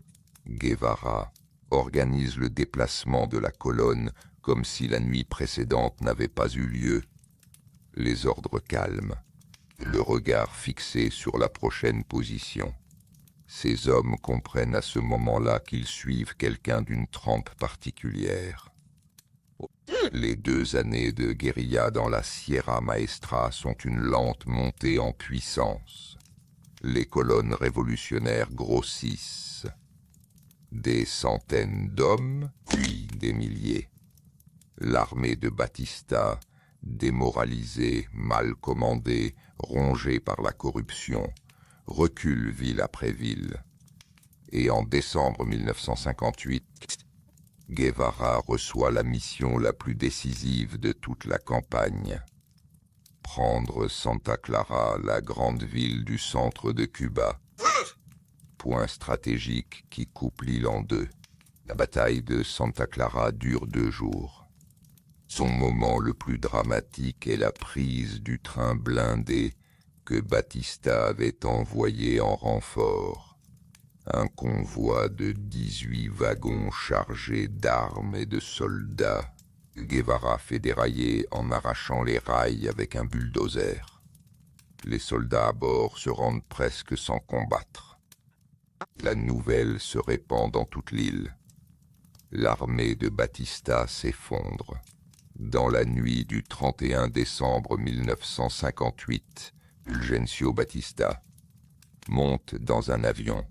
Guevara organise le déplacement de la colonne comme si la nuit précédente n'avait pas eu lieu. Les ordres calmes, le regard fixé sur la prochaine position. Ces hommes comprennent à ce moment-là qu'ils suivent quelqu'un d'une trempe particulière. Les 2 années de guérilla dans la Sierra Maestra sont une lente montée en puissance. Les colonnes révolutionnaires grossissent. Des centaines d'hommes, puis des milliers. L'armée de Batista, démoralisée, mal commandée, rongée par la corruption, recule ville après ville. Et en décembre 1958, Guevara reçoit la mission la plus décisive de toute la campagne. Prendre Santa Clara, la grande ville du centre de Cuba. Point stratégique qui coupe l'île en 2. La bataille de Santa Clara dure 2 jours. Son moment le plus dramatique est la prise du train blindé que Batista avait envoyé en renfort. Un convoi de 18 wagons chargés d'armes et de soldats. Guevara fait dérailler en arrachant les rails avec un bulldozer. Les soldats à bord se rendent presque sans combattre. La nouvelle se répand dans toute l'île. L'armée de Batista s'effondre. Dans la nuit du 31 décembre 1958, Fulgencio Batista monte dans un avion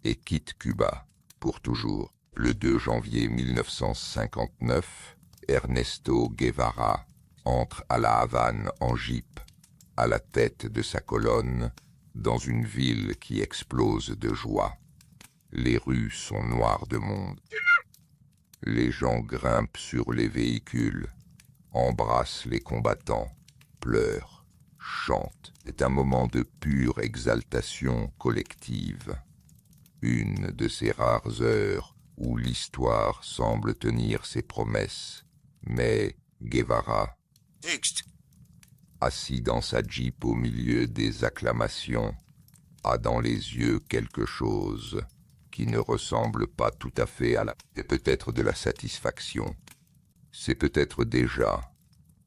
et quitte Cuba pour toujours. Le 2 janvier 1959, Ernesto Guevara entre à La Havane en jeep, à la tête de sa colonne, dans une ville qui explose de joie. Les rues sont noires de monde. Les gens grimpent sur les véhicules, embrassent les combattants, pleurent, chantent. C'est un moment de pure exaltation collective. Une de ces rares heures où l'histoire semble tenir ses promesses. Mais Guevara, Texte. assis dans sa jeep au milieu des acclamations, a dans les yeux quelque chose qui ne ressemble pas tout à fait à la... C'est peut-être de la satisfaction. C'est peut-être déjà,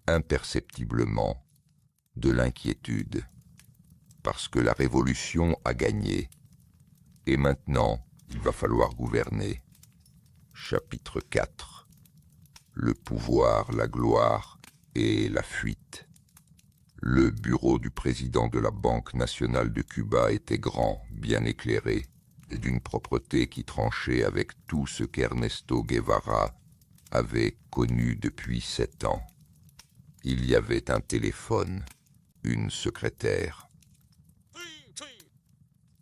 imperceptiblement, de l'inquiétude. Parce que la révolution a gagné. Et maintenant, il va falloir gouverner. Chapitre 4. Le pouvoir, la gloire et la fuite. Le bureau du président de la Banque nationale de Cuba était grand, bien éclairé, et d'une propreté qui tranchait avec tout ce qu'Ernesto Guevara avait connu depuis 7 ans. Il y avait un téléphone, une secrétaire,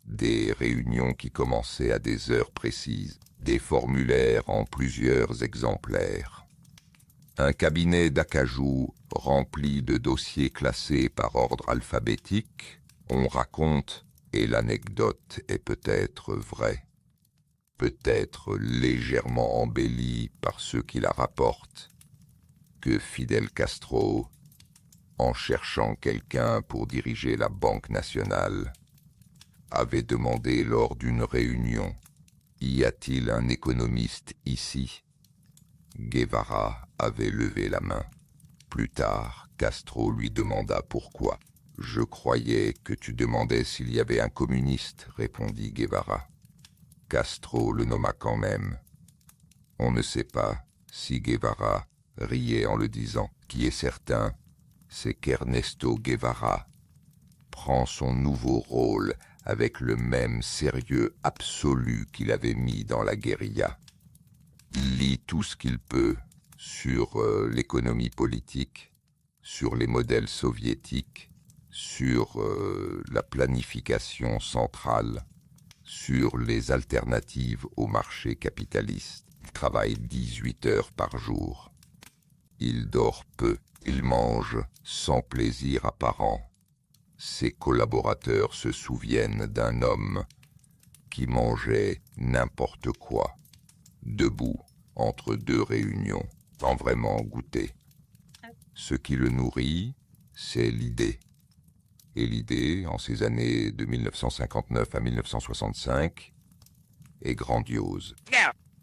des réunions qui commençaient à des heures précises, des formulaires en plusieurs exemplaires, un cabinet d'acajou rempli de dossiers classés par ordre alphabétique. On raconte, et l'anecdote est peut-être vraie, peut-être légèrement embellie par ceux qui la rapportent, que Fidel Castro, en cherchant quelqu'un pour diriger la Banque nationale, avait demandé lors d'une réunion « Y a-t-il un économiste ici ?» Guevara avait levé la main. Plus tard, Castro lui demanda pourquoi. « Je croyais que tu demandais s'il y avait un communiste, » répondit Guevara. Castro le nomma quand même. On ne sait pas si Guevara riait en le disant. Qui est certain, c'est qu'Ernesto Guevara prend son nouveau rôle avec le même sérieux absolu qu'il avait mis dans la guérilla. Il lit tout ce qu'il peut sur l'économie politique, sur les modèles soviétiques, sur la planification centrale, sur les alternatives au marché capitaliste. Il travaille 18 heures par jour. Il dort peu. Il mange sans plaisir apparent. Ses collaborateurs se souviennent d'un homme qui mangeait n'importe quoi, debout, entre deux réunions, sans vraiment goûter. Ce qui le nourrit, c'est l'idée. Et l'idée, en ces années de 1959 à 1965, est grandiose.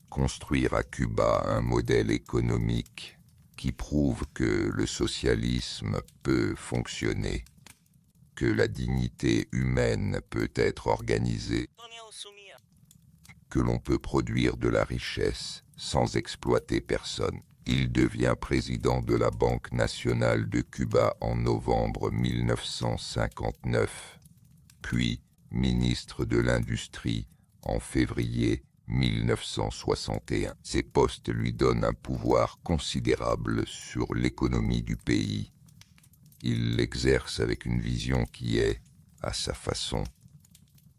Construire à Cuba un modèle économique qui prouve que le socialisme peut fonctionner, que la dignité humaine peut être organisée, que l'on peut produire de la richesse sans exploiter personne. Il devient président de la Banque nationale de Cuba en novembre 1959, puis ministre de l'Industrie en février 1961. Ces postes lui donnent un pouvoir considérable sur l'économie du pays. Il l'exerce avec une vision qui est, à sa façon,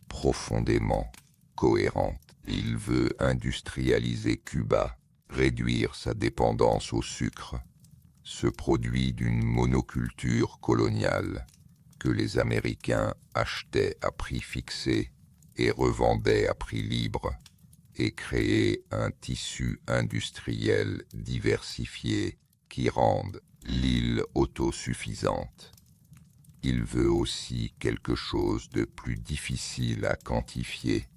profondément cohérente. Il veut industrialiser Cuba, réduire sa dépendance au sucre, ce produit d'une monoculture coloniale que les Américains achetaient à prix fixé et revendaient à prix libre, et créer un tissu industriel diversifié qui rende l'île autosuffisante. Il veut aussi quelque chose de plus difficile à quantifier,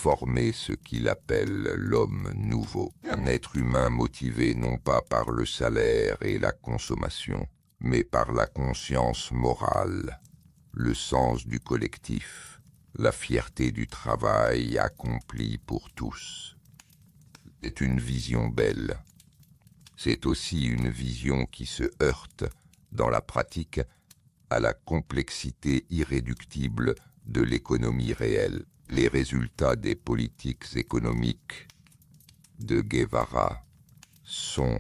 former ce qu'il appelle l'homme nouveau. Un être humain motivé non pas par le salaire et la consommation, mais par la conscience morale, le sens du collectif, la fierté du travail accompli pour tous. C'est une vision belle. C'est aussi une vision qui se heurte, dans la pratique, à la complexité irréductible de l'économie réelle. Les résultats des politiques économiques de Guevara sont,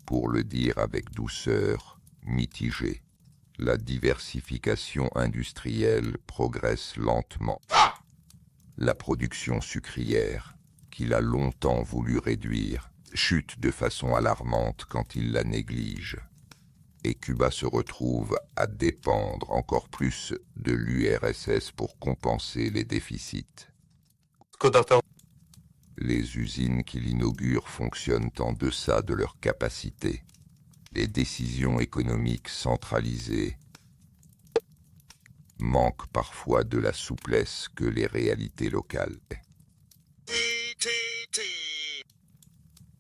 pour le dire avec douceur, mitigés. La diversification industrielle progresse lentement. La production sucrière, qu'il a longtemps voulu réduire, chute de façon alarmante quand il la néglige. Et Cuba se retrouve à dépendre encore plus de l'URSS pour compenser les déficits. Les usines qu'il inaugure fonctionnent en deçà de leur capacité. Les décisions économiques centralisées manquent parfois de la souplesse que les réalités locales.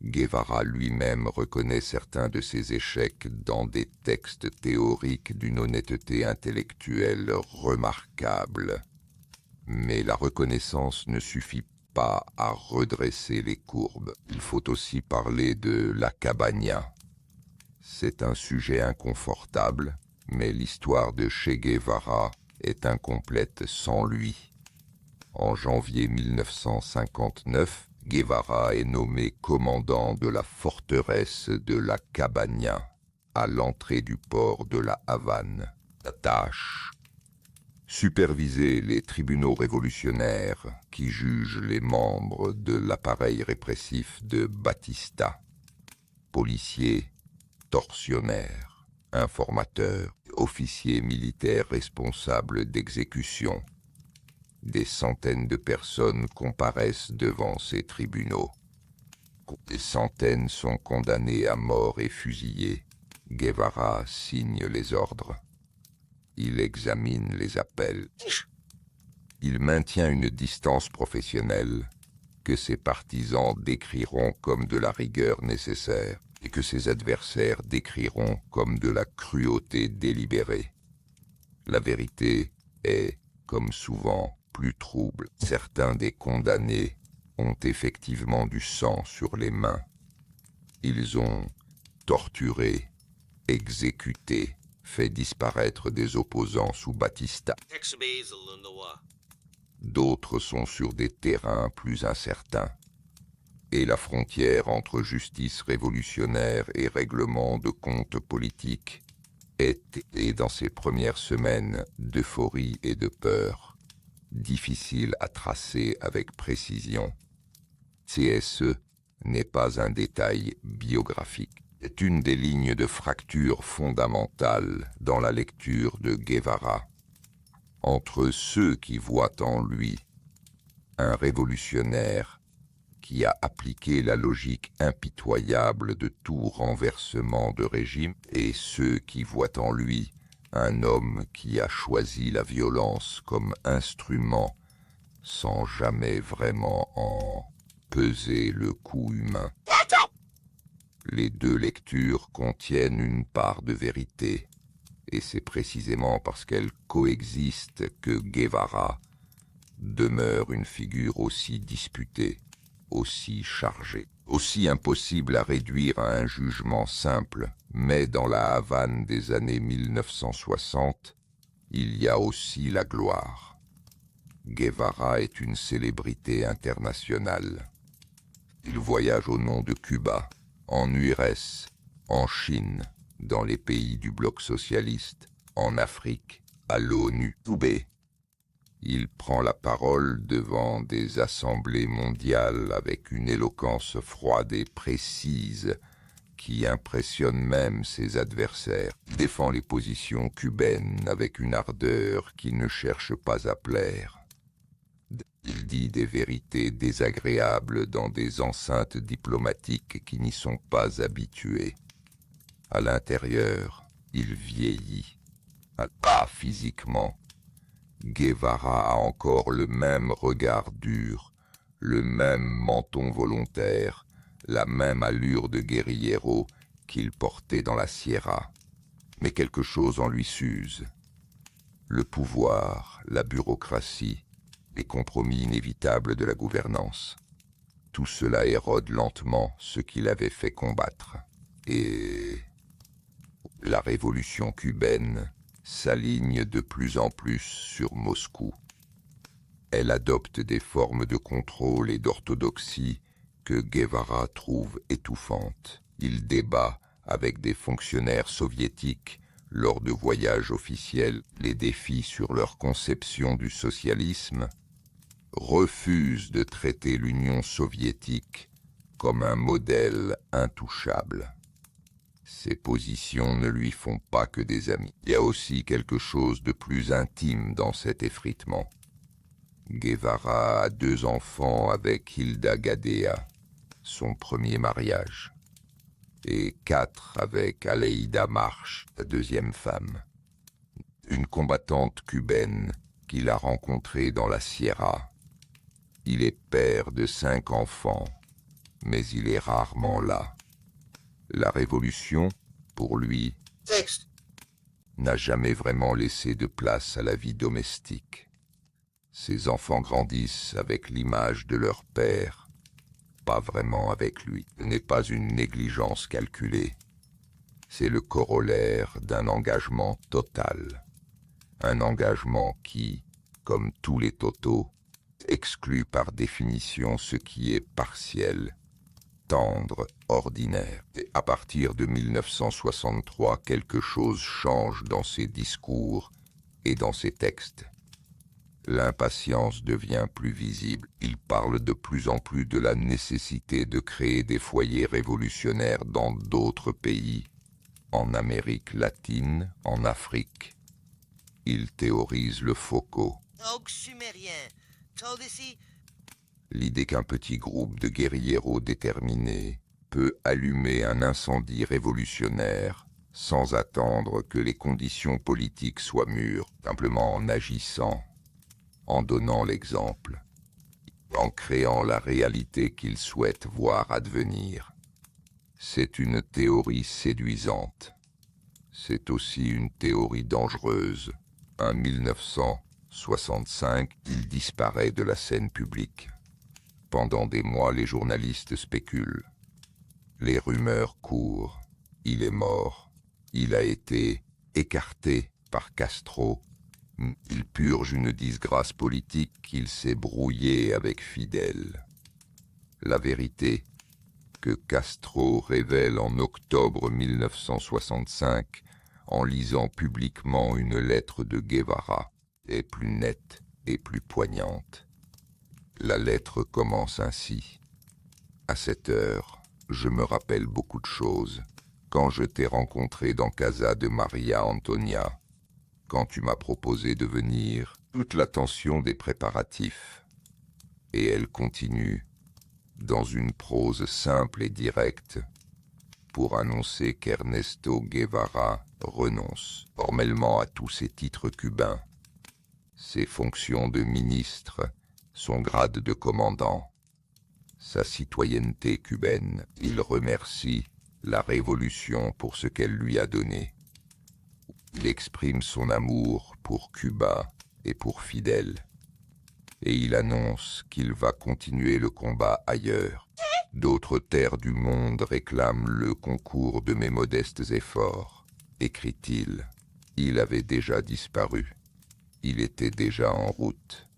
Guevara lui-même reconnaît certains de ses échecs dans des textes théoriques d'une honnêteté intellectuelle remarquable. Mais la reconnaissance ne suffit pas à redresser les courbes. Il faut aussi parler de la Cabaña. C'est un sujet inconfortable, mais l'histoire de Che Guevara est incomplète sans lui. En janvier 1959, Guevara est nommé commandant de la forteresse de la Cabaña, à l'entrée du port de la Havane. La tâche: superviser les tribunaux révolutionnaires qui jugent les membres de l'appareil répressif de Batista. Policiers, tortionnaires, informateurs, officiers militaires responsables d'exécution. Des centaines de personnes comparaissent devant ces tribunaux. Des centaines sont condamnées à mort et fusillées. Guevara signe les ordres. Il examine les appels. Il maintient une distance professionnelle que ses partisans décriront comme de la rigueur nécessaire et que ses adversaires décriront comme de la cruauté délibérée. La vérité est, comme souvent, plus trouble. Certains des condamnés ont effectivement du sang sur les mains. Ils ont torturé, exécuté, fait disparaître des opposants sous Batista. D'autres sont sur des terrains plus incertains. Et la frontière entre justice révolutionnaire et règlement de comptes politiques est, dans ces premières semaines d'euphorie et de peur, difficile à tracer avec précision. CSE n'est pas un détail biographique. C'est une des lignes de fracture fondamentale dans la lecture de Guevara, entre ceux qui voient en lui un révolutionnaire qui a appliqué la logique impitoyable de tout renversement de régime et ceux qui voient en lui un homme qui a choisi la violence comme instrument sans jamais vraiment en peser le coût humain. Les deux lectures contiennent une part de vérité, et c'est précisément parce qu'elles coexistent que Guevara demeure une figure aussi disputée, aussi chargée, aussi impossible à réduire à un jugement simple. Mais dans la Havane des années 1960, il y a aussi la gloire. Guevara est une célébrité internationale. Il voyage au nom de Cuba, en URSS, en Chine, dans les pays du bloc socialiste, en Afrique, à l'ONU. Il prend la parole devant des assemblées mondiales avec une éloquence froide et précise qui impressionne même ses adversaires. Il défend les positions cubaines avec une ardeur qui ne cherche pas à plaire. Il dit des vérités désagréables dans des enceintes diplomatiques qui n'y sont pas habituées. À l'intérieur, il vieillit. Pas physiquement. Guevara a encore le même regard dur, le même menton volontaire, la même allure de guerriero qu'il portait dans la Sierra. Mais quelque chose en lui s'use. Le pouvoir, la bureaucratie, les compromis inévitables de la gouvernance. Tout cela érode lentement ce qu'il avait fait combattre. Et la révolution cubaine s'aligne de plus en plus sur Moscou. Elle adopte des formes de contrôle et d'orthodoxie que Guevara trouve étouffantes. Il débat avec des fonctionnaires soviétiques lors de voyages officiels les défis sur leur conception du socialisme, refuse de traiter l'Union soviétique comme un modèle intouchable. Ses positions ne lui font pas que des amis. Il y a aussi quelque chose de plus intime dans cet effritement. Guevara a 2 enfants avec Hilda Gadea, son premier mariage, et 4 avec Aleida March, sa 2e femme, une combattante cubaine qu'il a rencontrée dans la Sierra. Il est père de 5 enfants, mais il est rarement là. La révolution, pour lui, n'a jamais vraiment laissé de place à la vie domestique. Ses enfants grandissent avec l'image de leur père, pas vraiment avec lui. Ce n'est pas une négligence calculée. C'est le corollaire d'un engagement total. Un engagement qui, comme tous les totaux, exclut par définition ce qui est partiel, tendre, ordinaire. Et à partir de 1963, quelque chose change dans ses discours et dans ses textes. L'impatience devient plus visible. Il parle de plus en plus de la nécessité de créer des foyers révolutionnaires dans d'autres pays, en Amérique latine, en Afrique. Il théorise le Foucault. L'idée qu'un petit groupe de guérilleros déterminés peut allumer un incendie révolutionnaire sans attendre que les conditions politiques soient mûres, simplement en agissant, en donnant l'exemple, en créant la réalité qu'il souhaite voir advenir. C'est une théorie séduisante. C'est aussi une théorie dangereuse. En 1965, il disparaît de la scène publique. Pendant des mois, les journalistes spéculent. Les rumeurs courent. Il est mort. Il a été écarté par Castro. Il purge une disgrâce politique qu'il s'est brouillé avec Fidel. La vérité, que Castro révèle en octobre 1965 en lisant publiquement une lettre de Guevara, est plus nette et plus poignante. La lettre commence ainsi. À cette heure, je me rappelle beaucoup de choses. Quand je t'ai rencontré dans Casa de Maria Antonia, quand tu m'as proposé de venir, toute la tension des préparatifs. Et elle continue, dans une prose simple et directe, pour annoncer qu'Ernesto Guevara renonce formellement à tous ses titres cubains, ses fonctions de ministre, son grade de commandant, sa citoyenneté cubaine. Il remercie la Révolution pour ce qu'elle lui a donné. Il exprime son amour pour Cuba et pour Fidel. Et il annonce qu'il va continuer le combat ailleurs. D'autres terres du monde réclament le concours de mes modestes efforts, écrit-il. Il avait déjà disparu. Il était déjà en route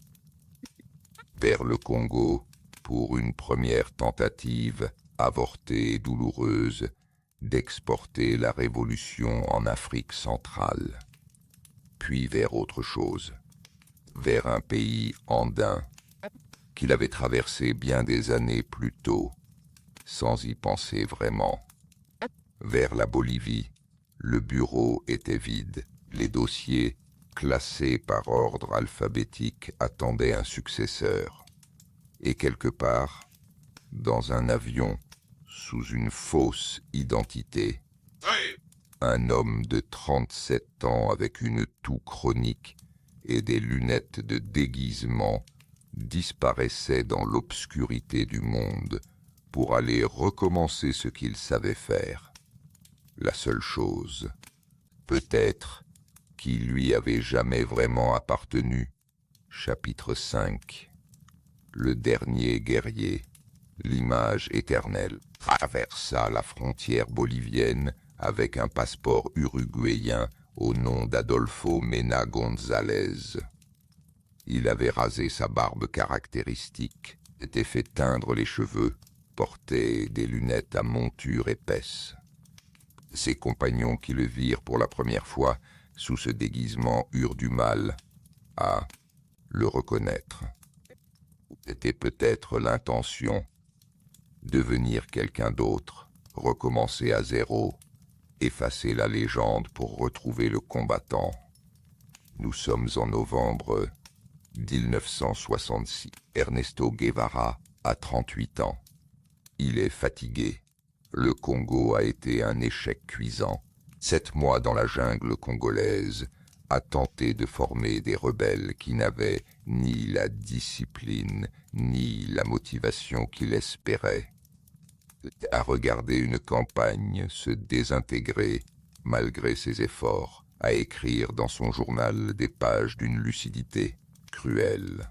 vers le Congo pour une première tentative, avortée et douloureuse, d'exporter la révolution en Afrique centrale, puis vers autre chose, vers un pays andin qu'il avait traversé bien des années plus tôt, sans y penser vraiment. Vers la Bolivie, le bureau était vide, les dossiers, classés par ordre alphabétique, attendaient un successeur. Et quelque part, dans un avion, sous une fausse identité, un homme de 37 ans avec une toux chronique et des lunettes de déguisement disparaissait dans l'obscurité du monde pour aller recommencer ce qu'il savait faire. La seule chose, peut-être, qui lui avait jamais vraiment appartenu. Chapitre 5. Le dernier guerrier, l'image éternelle, traversa la frontière bolivienne avec un passeport uruguayen au nom d'Adolfo Mena González. Il avait rasé sa barbe caractéristique, s'était fait teindre les cheveux, portait des lunettes à monture épaisse. Ses compagnons qui le virent pour la première fois sous ce déguisement eurent du mal à le reconnaître. C'était peut-être l'intention, devenir quelqu'un d'autre, recommencer à zéro, effacer la légende pour retrouver le combattant. Nous sommes en novembre 1966. Ernesto Guevara a 38 ans. Il est fatigué. Le Congo a été un échec cuisant. 7 mois dans la jungle congolaise, a tenté de former des rebelles qui n'avaient ni la discipline, ni la motivation qu'il espérait. À regarder une campagne se désintégrer, malgré ses efforts, à écrire dans son journal des pages d'une lucidité cruelle.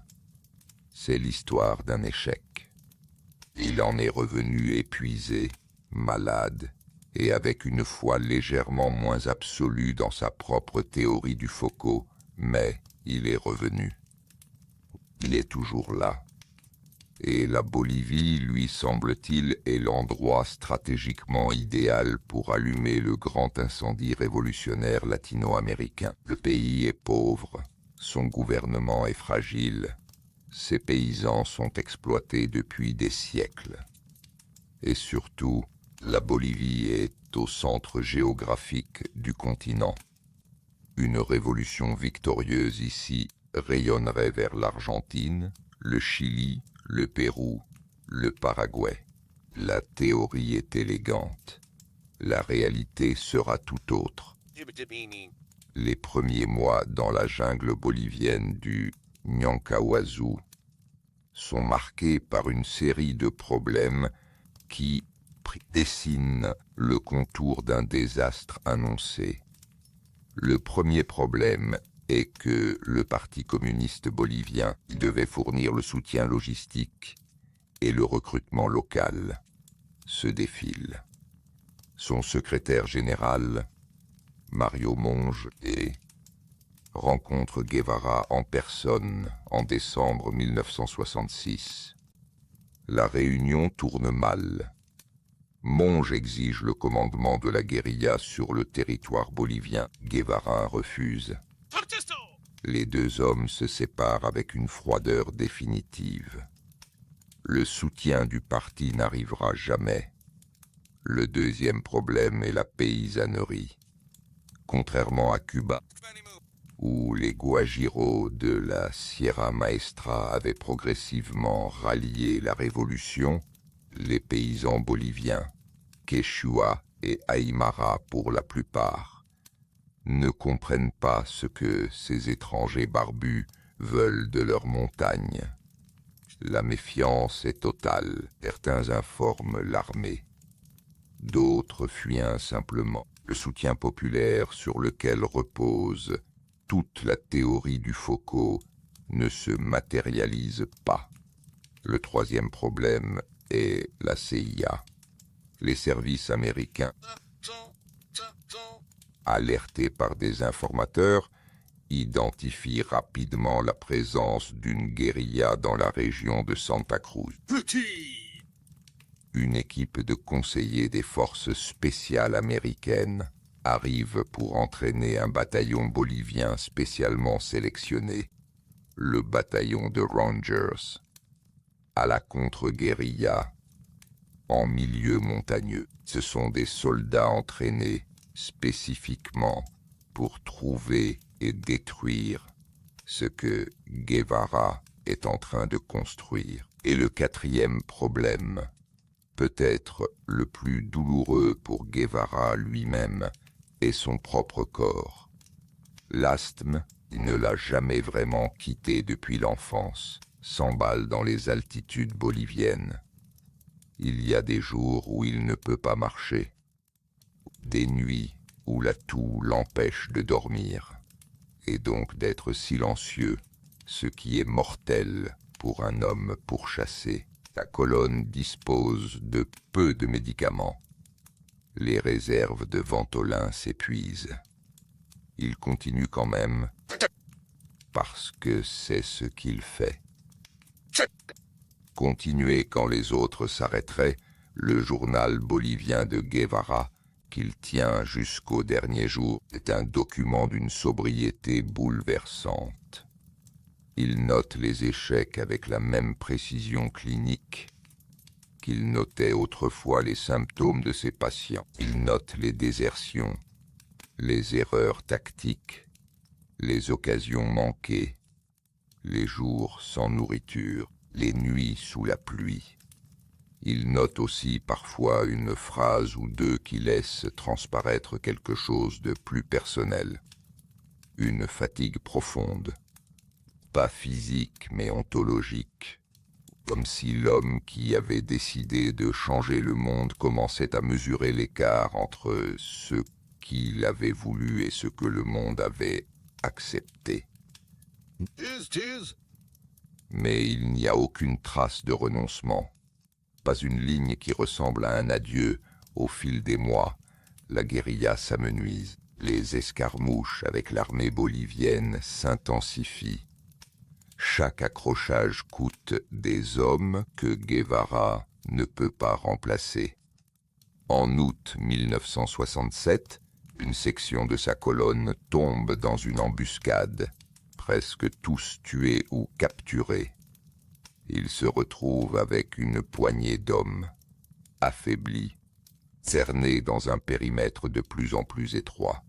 C'est l'histoire d'un échec. Il en est revenu épuisé, malade, et avec une foi légèrement moins absolue dans sa propre théorie du Foucault, mais il est revenu. Il est toujours là. Et la Bolivie, lui semble-t-il, est l'endroit stratégiquement idéal pour allumer le grand incendie révolutionnaire latino-américain. Le pays est pauvre, son gouvernement est fragile, ses paysans sont exploités depuis des siècles. Et surtout, la Bolivie est au centre géographique du continent. Une révolution victorieuse ici rayonnerait vers l'Argentine, le Chili, le Pérou, le Paraguay. La théorie est élégante. La réalité sera tout autre. Les premiers mois dans la jungle bolivienne du Nyancahuazú sont marqués par une série de problèmes qui dessinent le contour d'un désastre annoncé. Le premier problème est que le Parti communiste bolivien devait fournir le soutien logistique et le recrutement local se défile. Son secrétaire général, Mario Monge, rencontre Guevara en personne en décembre 1966. La réunion tourne mal. Monge exige le commandement de la guérilla sur le territoire bolivien. Guevara refuse. Les deux hommes se séparent avec une froideur définitive. Le soutien du parti n'arrivera jamais. Le deuxième problème est la paysannerie. Contrairement à Cuba, où les Guajiros de la Sierra Maestra avaient progressivement rallié la révolution, les paysans boliviens, Quechua et Aymara pour la plupart, ne comprennent pas ce que ces étrangers barbus veulent de leur montagne. La méfiance est totale. Certains informent l'armée. D'autres fuient simplement. Le soutien populaire sur lequel repose toute la théorie du Foucault ne se matérialise pas. Le troisième problème est la CIA. Les services américains, alertés par des informateurs, identifient rapidement la présence d'une guérilla dans la région de Santa Cruz. Une équipe de conseillers des forces spéciales américaines arrive pour entraîner un bataillon bolivien spécialement sélectionné, le bataillon de Rangers, à la contre-guérilla en milieu montagneux. Ce sont des soldats entraînés spécifiquement pour trouver et détruire ce que Guevara est en train de construire. Et le quatrième problème, peut-être le plus douloureux pour Guevara lui-même, est son propre corps. L'asthme ne l'a jamais vraiment quitté depuis l'enfance. s'emballe dans les altitudes boliviennes. Il y a des jours où il ne peut pas marcher, des nuits où la toux l'empêche de dormir, et donc d'être silencieux, ce qui est mortel pour un homme pourchassé. Sa colonne dispose de peu de médicaments. Les réserves de Ventolin s'épuisent. Il continue quand même, parce que c'est ce qu'il fait. Continuer quand les autres s'arrêteraient, le journal bolivien de Guevara, qu'il tient jusqu'au dernier jour, est un document d'une sobriété bouleversante. Il note les échecs avec la même précision clinique qu'il notait autrefois les symptômes de ses patients. Il note les désertions, les erreurs tactiques, les occasions manquées, les jours sans nourriture, les nuits sous la pluie. Il note aussi parfois une phrase ou deux qui laissent transparaître quelque chose de plus personnel. Une fatigue profonde, pas physique mais ontologique, comme si l'homme qui avait décidé de changer le monde commençait à mesurer l'écart entre ce qu'il avait voulu et ce que le monde avait accepté. Mais il n'y a aucune trace de renoncement, pas une ligne qui ressemble à un adieu. Au fil des mois, la guérilla s'amenuise. Les escarmouches avec l'armée bolivienne s'intensifient. Chaque accrochage coûte des hommes que Guevara ne peut pas remplacer. En août 1967, une section de sa colonne tombe dans une embuscade, presque tous tués ou capturés. Il se retrouve avec une poignée d'hommes, affaiblis, cernés dans un périmètre de plus en plus étroit.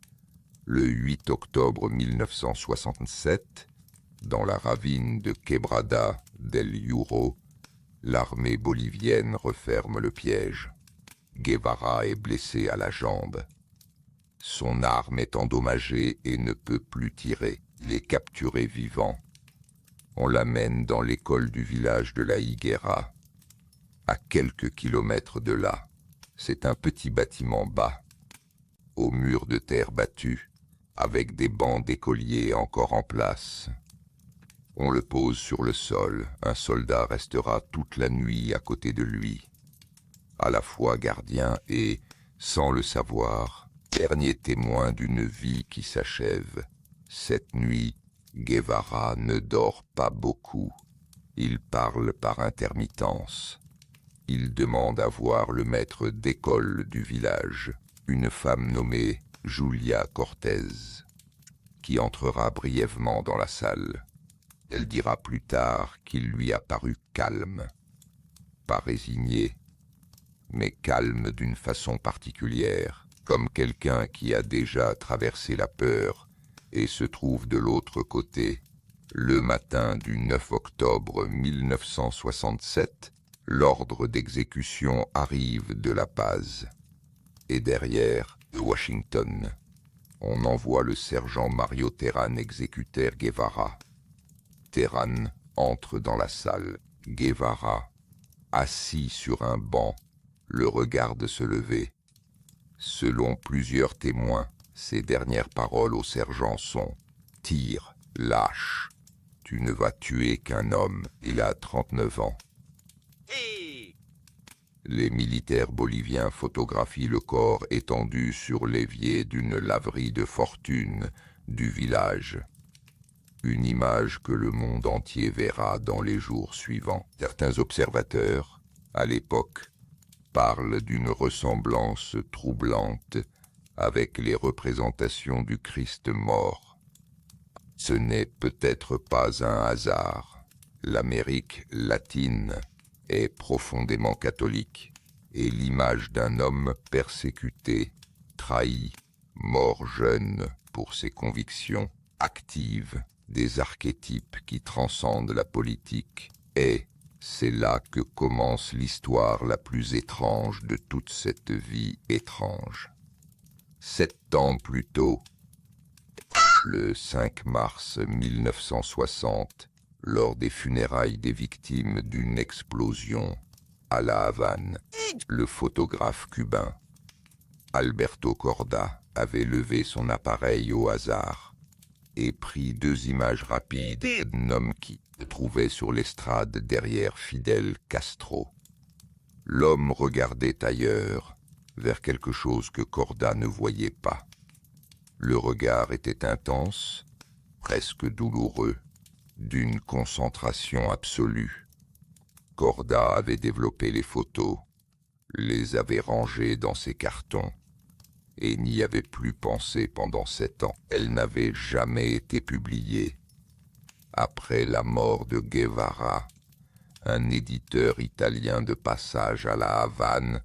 Le 8 octobre 1967, dans la ravine de Quebrada del Juro, l'armée bolivienne referme le piège. Guevara est blessé à la jambe. Son arme est endommagée et ne peut plus tirer. Il est capturé vivant. On l'amène dans l'école du village de la Higuera, à quelques kilomètres de là. C'est un petit bâtiment bas, aux murs de terre battus, avec des bancs d'écoliers encore en place. On le pose sur le sol, un soldat restera toute la nuit à côté de lui, à la fois gardien et, sans le savoir, dernier témoin d'une vie qui s'achève. Cette nuit, Guevara ne dort pas beaucoup. Il parle par intermittence. Il demande à voir le maître d'école du village, une femme nommée Julia Cortez, qui entrera brièvement dans la salle. Elle dira plus tard qu'il lui a paru calme, pas résigné, mais calme d'une façon particulière, comme quelqu'un qui a déjà traversé la peur et se trouve de l'autre côté. Le matin du 9 octobre 1967, l'ordre d'exécution arrive de La Paz. Et derrière, de Washington, on envoie le sergent Mario Terán exécuter Guevara. Terán entre dans la salle. Guevara, assis sur un banc, le regarde se lever. Selon plusieurs témoins, ses dernières paroles au sergent sont « Tire, lâche, tu ne vas tuer qu'un homme, il a 39 ans. » Les militaires boliviens photographient le corps étendu sur l'évier d'une laverie de fortune du village. Une image que le monde entier verra dans les jours suivants. Certains observateurs, à l'époque, parlent d'une ressemblance troublante avec les représentations du Christ mort. Ce n'est peut-être pas un hasard. L'Amérique latine est profondément catholique, et l'image d'un homme persécuté, trahi, mort jeune pour ses convictions, active, des archétypes qui transcendent la politique, et c'est là que commence l'histoire la plus étrange de toute cette vie étrange. 7 ans plus tôt, le 5 mars 1960, lors des funérailles des victimes d'une explosion à La Havane. Le photographe cubain Alberto Corda avait levé son appareil au hasard et pris 2 images rapides d'un homme qui se trouvait sur l'estrade derrière Fidel Castro. L'homme regardait ailleurs, vers quelque chose que Corda ne voyait pas. Le regard était intense, presque douloureux, d'une concentration absolue. Corda avait développé les photos, les avait rangées dans ses cartons, et n'y avait plus pensé pendant 7 ans. Elles n'avaient jamais été publiées. Après la mort de Guevara, un éditeur italien de passage à La Havane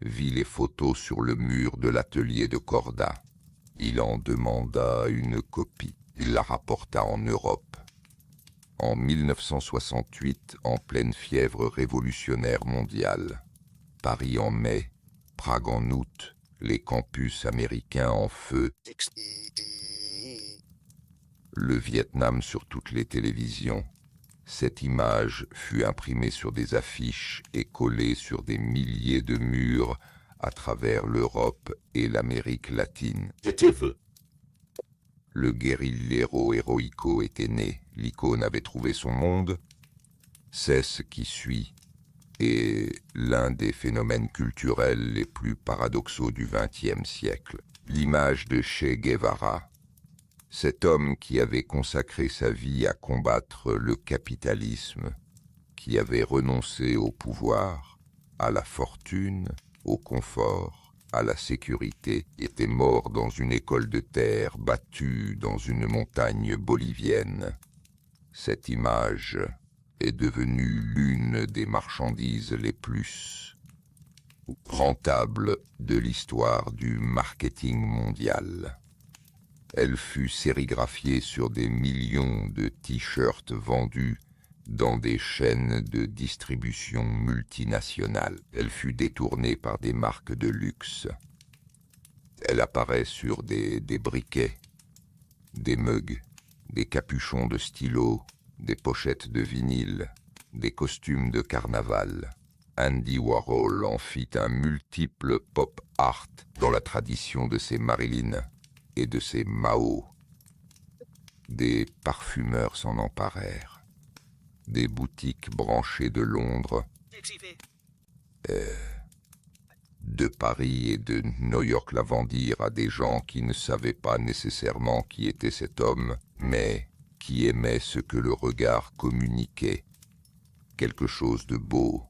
vit les photos sur le mur de l'atelier de Corda. Il en demanda une copie. Il la rapporta en Europe. En 1968, en pleine fièvre révolutionnaire mondiale. Paris en mai, Prague en août, les campus américains en feu. Le Vietnam sur toutes les télévisions. Cette image fut imprimée sur des affiches et collée sur des milliers de murs à travers l'Europe et l'Amérique latine. Le guerrillero héroïco était né, l'icône avait trouvé son monde. C'est ce qui suit, et l'un des phénomènes culturels les plus paradoxaux du XXe siècle. L'image de Che Guevara, cet homme qui avait consacré sa vie à combattre le capitalisme, qui avait renoncé au pouvoir, à la fortune, au confort, à la sécurité, était mort dans une école de terre battue dans une montagne bolivienne. Cette image est devenue l'une des marchandises les plus rentables de l'histoire du marketing mondial. Elle fut sérigraphiée sur des millions de t-shirts vendus dans des chaînes de distribution multinationales. Elle fut détournée par des marques de luxe. Elle apparaît sur des briquets, des mugs, des capuchons de stylo, des pochettes de vinyle, des costumes de carnaval. Andy Warhol en fit un multiple pop art dans la tradition de ses Marilyn et de ses Mao. Des parfumeurs s'en emparèrent. Des boutiques branchées de Londres, de Paris et de New York la vendirent à des gens qui ne savaient pas nécessairement qui était cet homme, mais qui aimaient ce que le regard communiquait. Quelque chose de beau,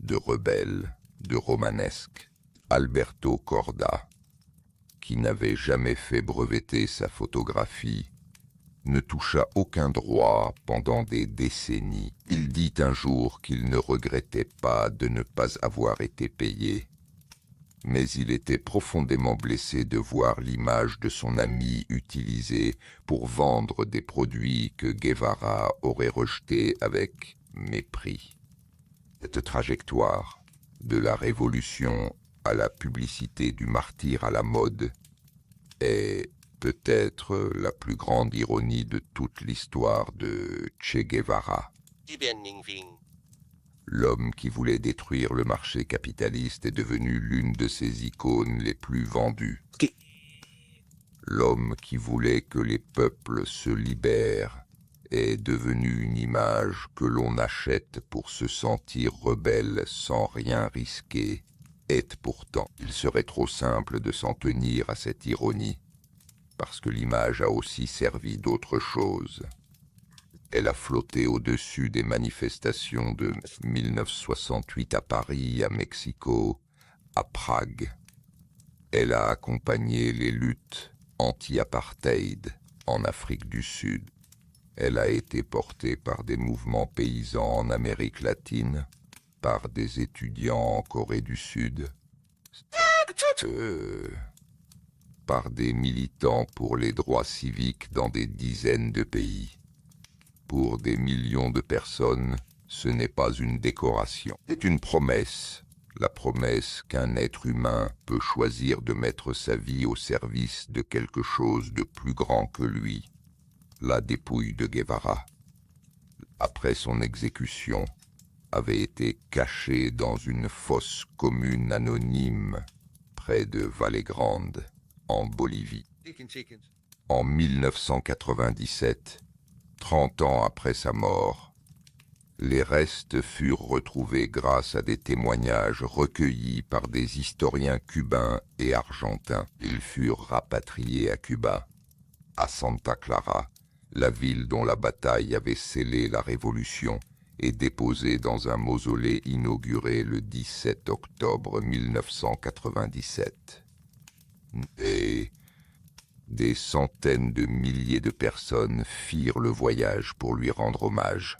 de rebelle, de romanesque. Alberto Corda, qui n'avait jamais fait breveter sa photographie, ne toucha aucun droit pendant des décennies. Il dit un jour qu'il ne regrettait pas de ne pas avoir été payé. Mais il était profondément blessé de voir l'image de son ami utilisée pour vendre des produits que Guevara aurait rejetés avec mépris. Cette trajectoire, de la révolution à la publicité du martyr à la mode, est peut-être la plus grande ironie de toute l'histoire de Che Guevara. L'homme qui voulait détruire le marché capitaliste est devenu l'une de ses icônes les plus vendues. L'homme qui voulait que les peuples se libèrent est devenu une image que l'on achète pour se sentir rebelle sans rien risquer. Est pourtant, il serait trop simple de s'en tenir à cette ironie, parce que l'image a aussi servi d'autre chose. Elle a flotté au-dessus des manifestations de 1968 à Paris, à Mexico, à Prague. Elle a accompagné les luttes anti-apartheid en Afrique du Sud. Elle a été portée par des mouvements paysans en Amérique latine, par des étudiants en Corée du Sud, par des militants pour les droits civiques dans des dizaines de pays. Pour des millions de personnes, ce n'est pas une décoration. C'est une promesse. La promesse qu'un être humain peut choisir de mettre sa vie au service de quelque chose de plus grand que lui. La dépouille de Guevara. après son exécution, avait été caché dans une fosse commune anonyme près de Vallegrande, en Bolivie. En 1997, 30 ans après sa mort, les restes furent retrouvés grâce à des témoignages recueillis par des historiens cubains et argentins. Ils furent rapatriés à Cuba, à Santa Clara, la ville dont la bataille avait scellé la révolution, et déposés dans un mausolée inauguré le 17 octobre 1997. Et des centaines de milliers de personnes firent le voyage pour lui rendre hommage.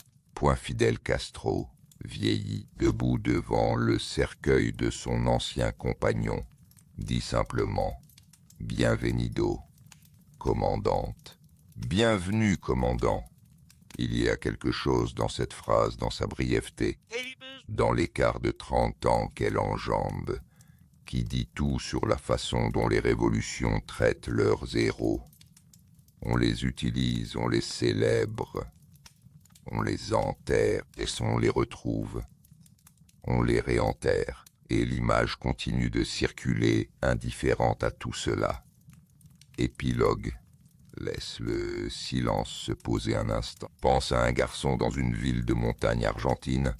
Fidel Castro, vieilli, debout devant le cercueil de son ancien compagnon, dit simplement « Bienvenido, commandante. Bienvenue, commandant. » Il y a quelque chose dans cette phrase, dans sa brièveté, dans l'écart de 30 ans qu'elle enjambe, qui dit tout sur la façon dont les révolutions traitent leurs héros. On les utilise, on les célèbre, on les enterre et on les retrouve. On les réenterre et l'image continue de circuler indifférente à tout cela. Épilogue. Laisse le silence se poser un instant. Pense à un garçon dans une ville de montagne argentine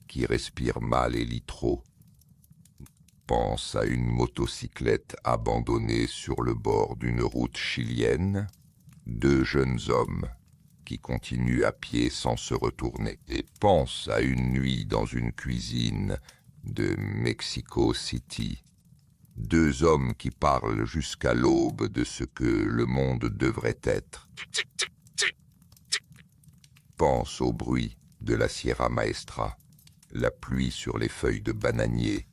qui respire mal et lit trop. Pense à une motocyclette abandonnée sur le bord d'une route chilienne. Deux jeunes hommes qui continuent à pied sans se retourner. Et pense à une nuit dans une cuisine de Mexico City. Deux hommes qui parlent jusqu'à l'aube de ce que le monde devrait être. Pense au bruit de la Sierra Maestra, la pluie sur les feuilles de bananier,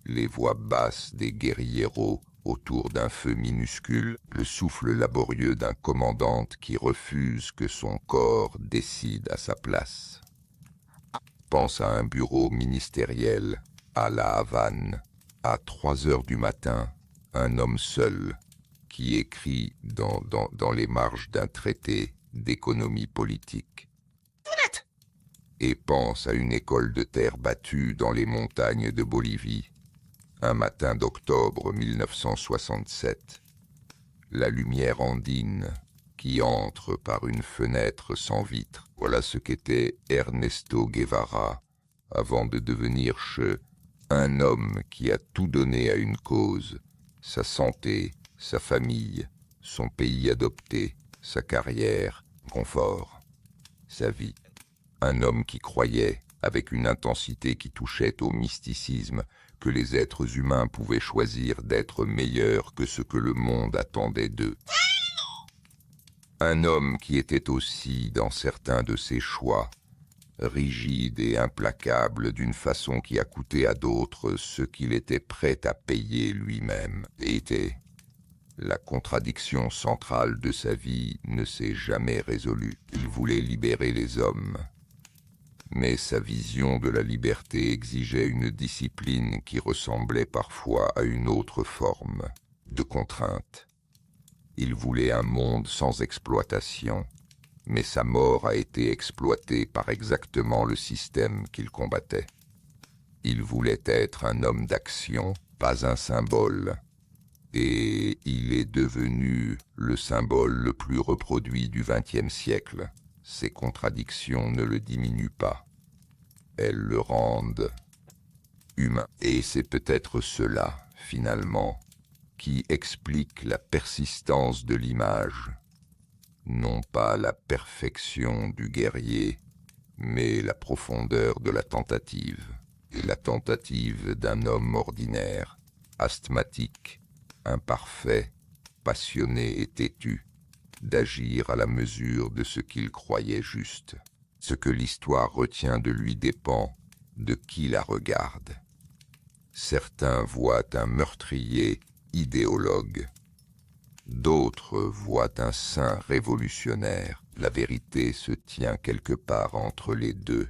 les voix basses des guerrilleros autour d'un feu minuscule, le souffle laborieux d'un commandant qui refuse que son corps décide à sa place. Pense à un bureau ministériel à La Havane. À 3 heures du matin, un homme seul qui écrit dans les marges d'un traité d'économie politique. Et pense à une école de terre battue dans les montagnes de Bolivie. Un matin d'octobre 1967, la lumière andine qui entre par une fenêtre sans vitre. Voilà ce qu'était Ernesto Guevara avant de devenir un homme qui a tout donné à une cause, sa santé, sa famille, son pays adopté, sa carrière, confort, sa vie. Un homme qui croyait, avec une intensité qui touchait au mysticisme, que les êtres humains pouvaient choisir d'être meilleurs que ce que le monde attendait d'eux. Un homme qui était aussi, dans certains de ses choix, rigide et implacable d'une façon qui a coûté à d'autres ce qu'il était prêt à payer lui-même. Et la contradiction centrale de sa vie ne s'est jamais résolue. Il voulait libérer les hommes, mais sa vision de la liberté exigeait une discipline qui ressemblait parfois à une autre forme de contrainte. Il voulait un monde sans exploitation, mais sa mort a été exploitée par exactement le système qu'il combattait. Il voulait être un homme d'action, pas un symbole, et il est devenu le symbole le plus reproduit du XXe siècle. Ces contradictions ne le diminuent pas, elles le rendent humain. Et c'est peut-être cela, finalement, qui explique la persistance de l'image. Non pas la perfection du guerrier, mais la profondeur de la tentative. Et la tentative d'un homme ordinaire, asthmatique, imparfait, passionné et têtu, d'agir à la mesure de ce qu'il croyait juste. Ce que l'histoire retient de lui dépend de qui la regarde. Certains voient un meurtrier idéologue. D'autres voient un saint révolutionnaire. La vérité se tient quelque part entre les deux.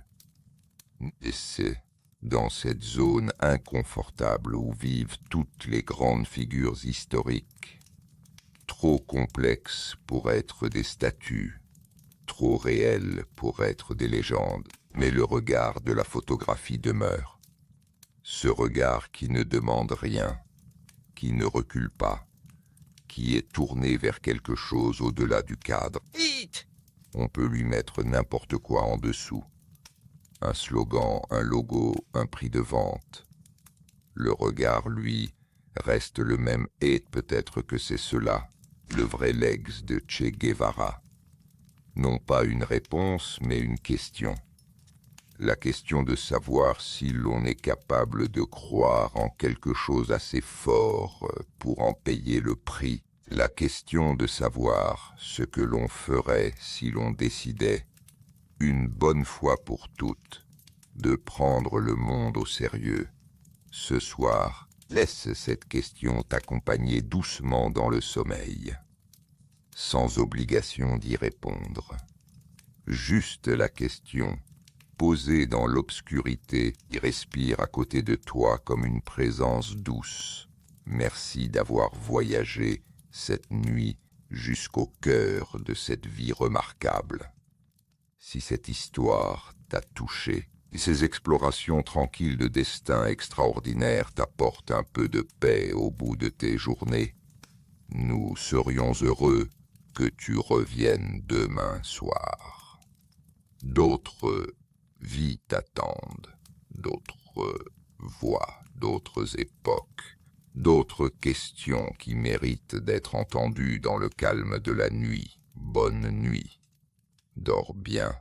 Et c'est dans cette zone inconfortable où vivent toutes les grandes figures historiques, trop complexes pour être des statues, trop réels pour être des légendes, mais le regard de la photographie demeure. Ce regard qui ne demande rien, qui ne recule pas, qui est tourné vers quelque chose au-delà du cadre. Vite! On peut lui mettre n'importe quoi en dessous. Un slogan, un logo, un prix de vente. Le regard, lui, reste le même et peut-être que c'est cela, le vrai legs de Che Guevara. Non pas une réponse, mais une question. La question de savoir si l'on est capable de croire en quelque chose assez fort pour en payer le prix. La question de savoir ce que l'on ferait si l'on décidait, une bonne fois pour toutes, de prendre le monde au sérieux. Ce soir, laisse cette question t'accompagner doucement dans le sommeil, sans obligation d'y répondre. Juste la question, posée dans l'obscurité, qui respire à côté de toi comme une présence douce. Merci d'avoir voyagé cette nuit jusqu'au cœur de cette vie remarquable. Si cette histoire t'a touché, si ces explorations tranquilles de destin extraordinaire t'apportent un peu de paix au bout de tes journées, nous serions heureux que tu reviennes demain soir. D'autres vies t'attendent, d'autres voix, d'autres époques, d'autres questions qui méritent d'être entendues dans le calme de la nuit. Bonne nuit. Dors bien.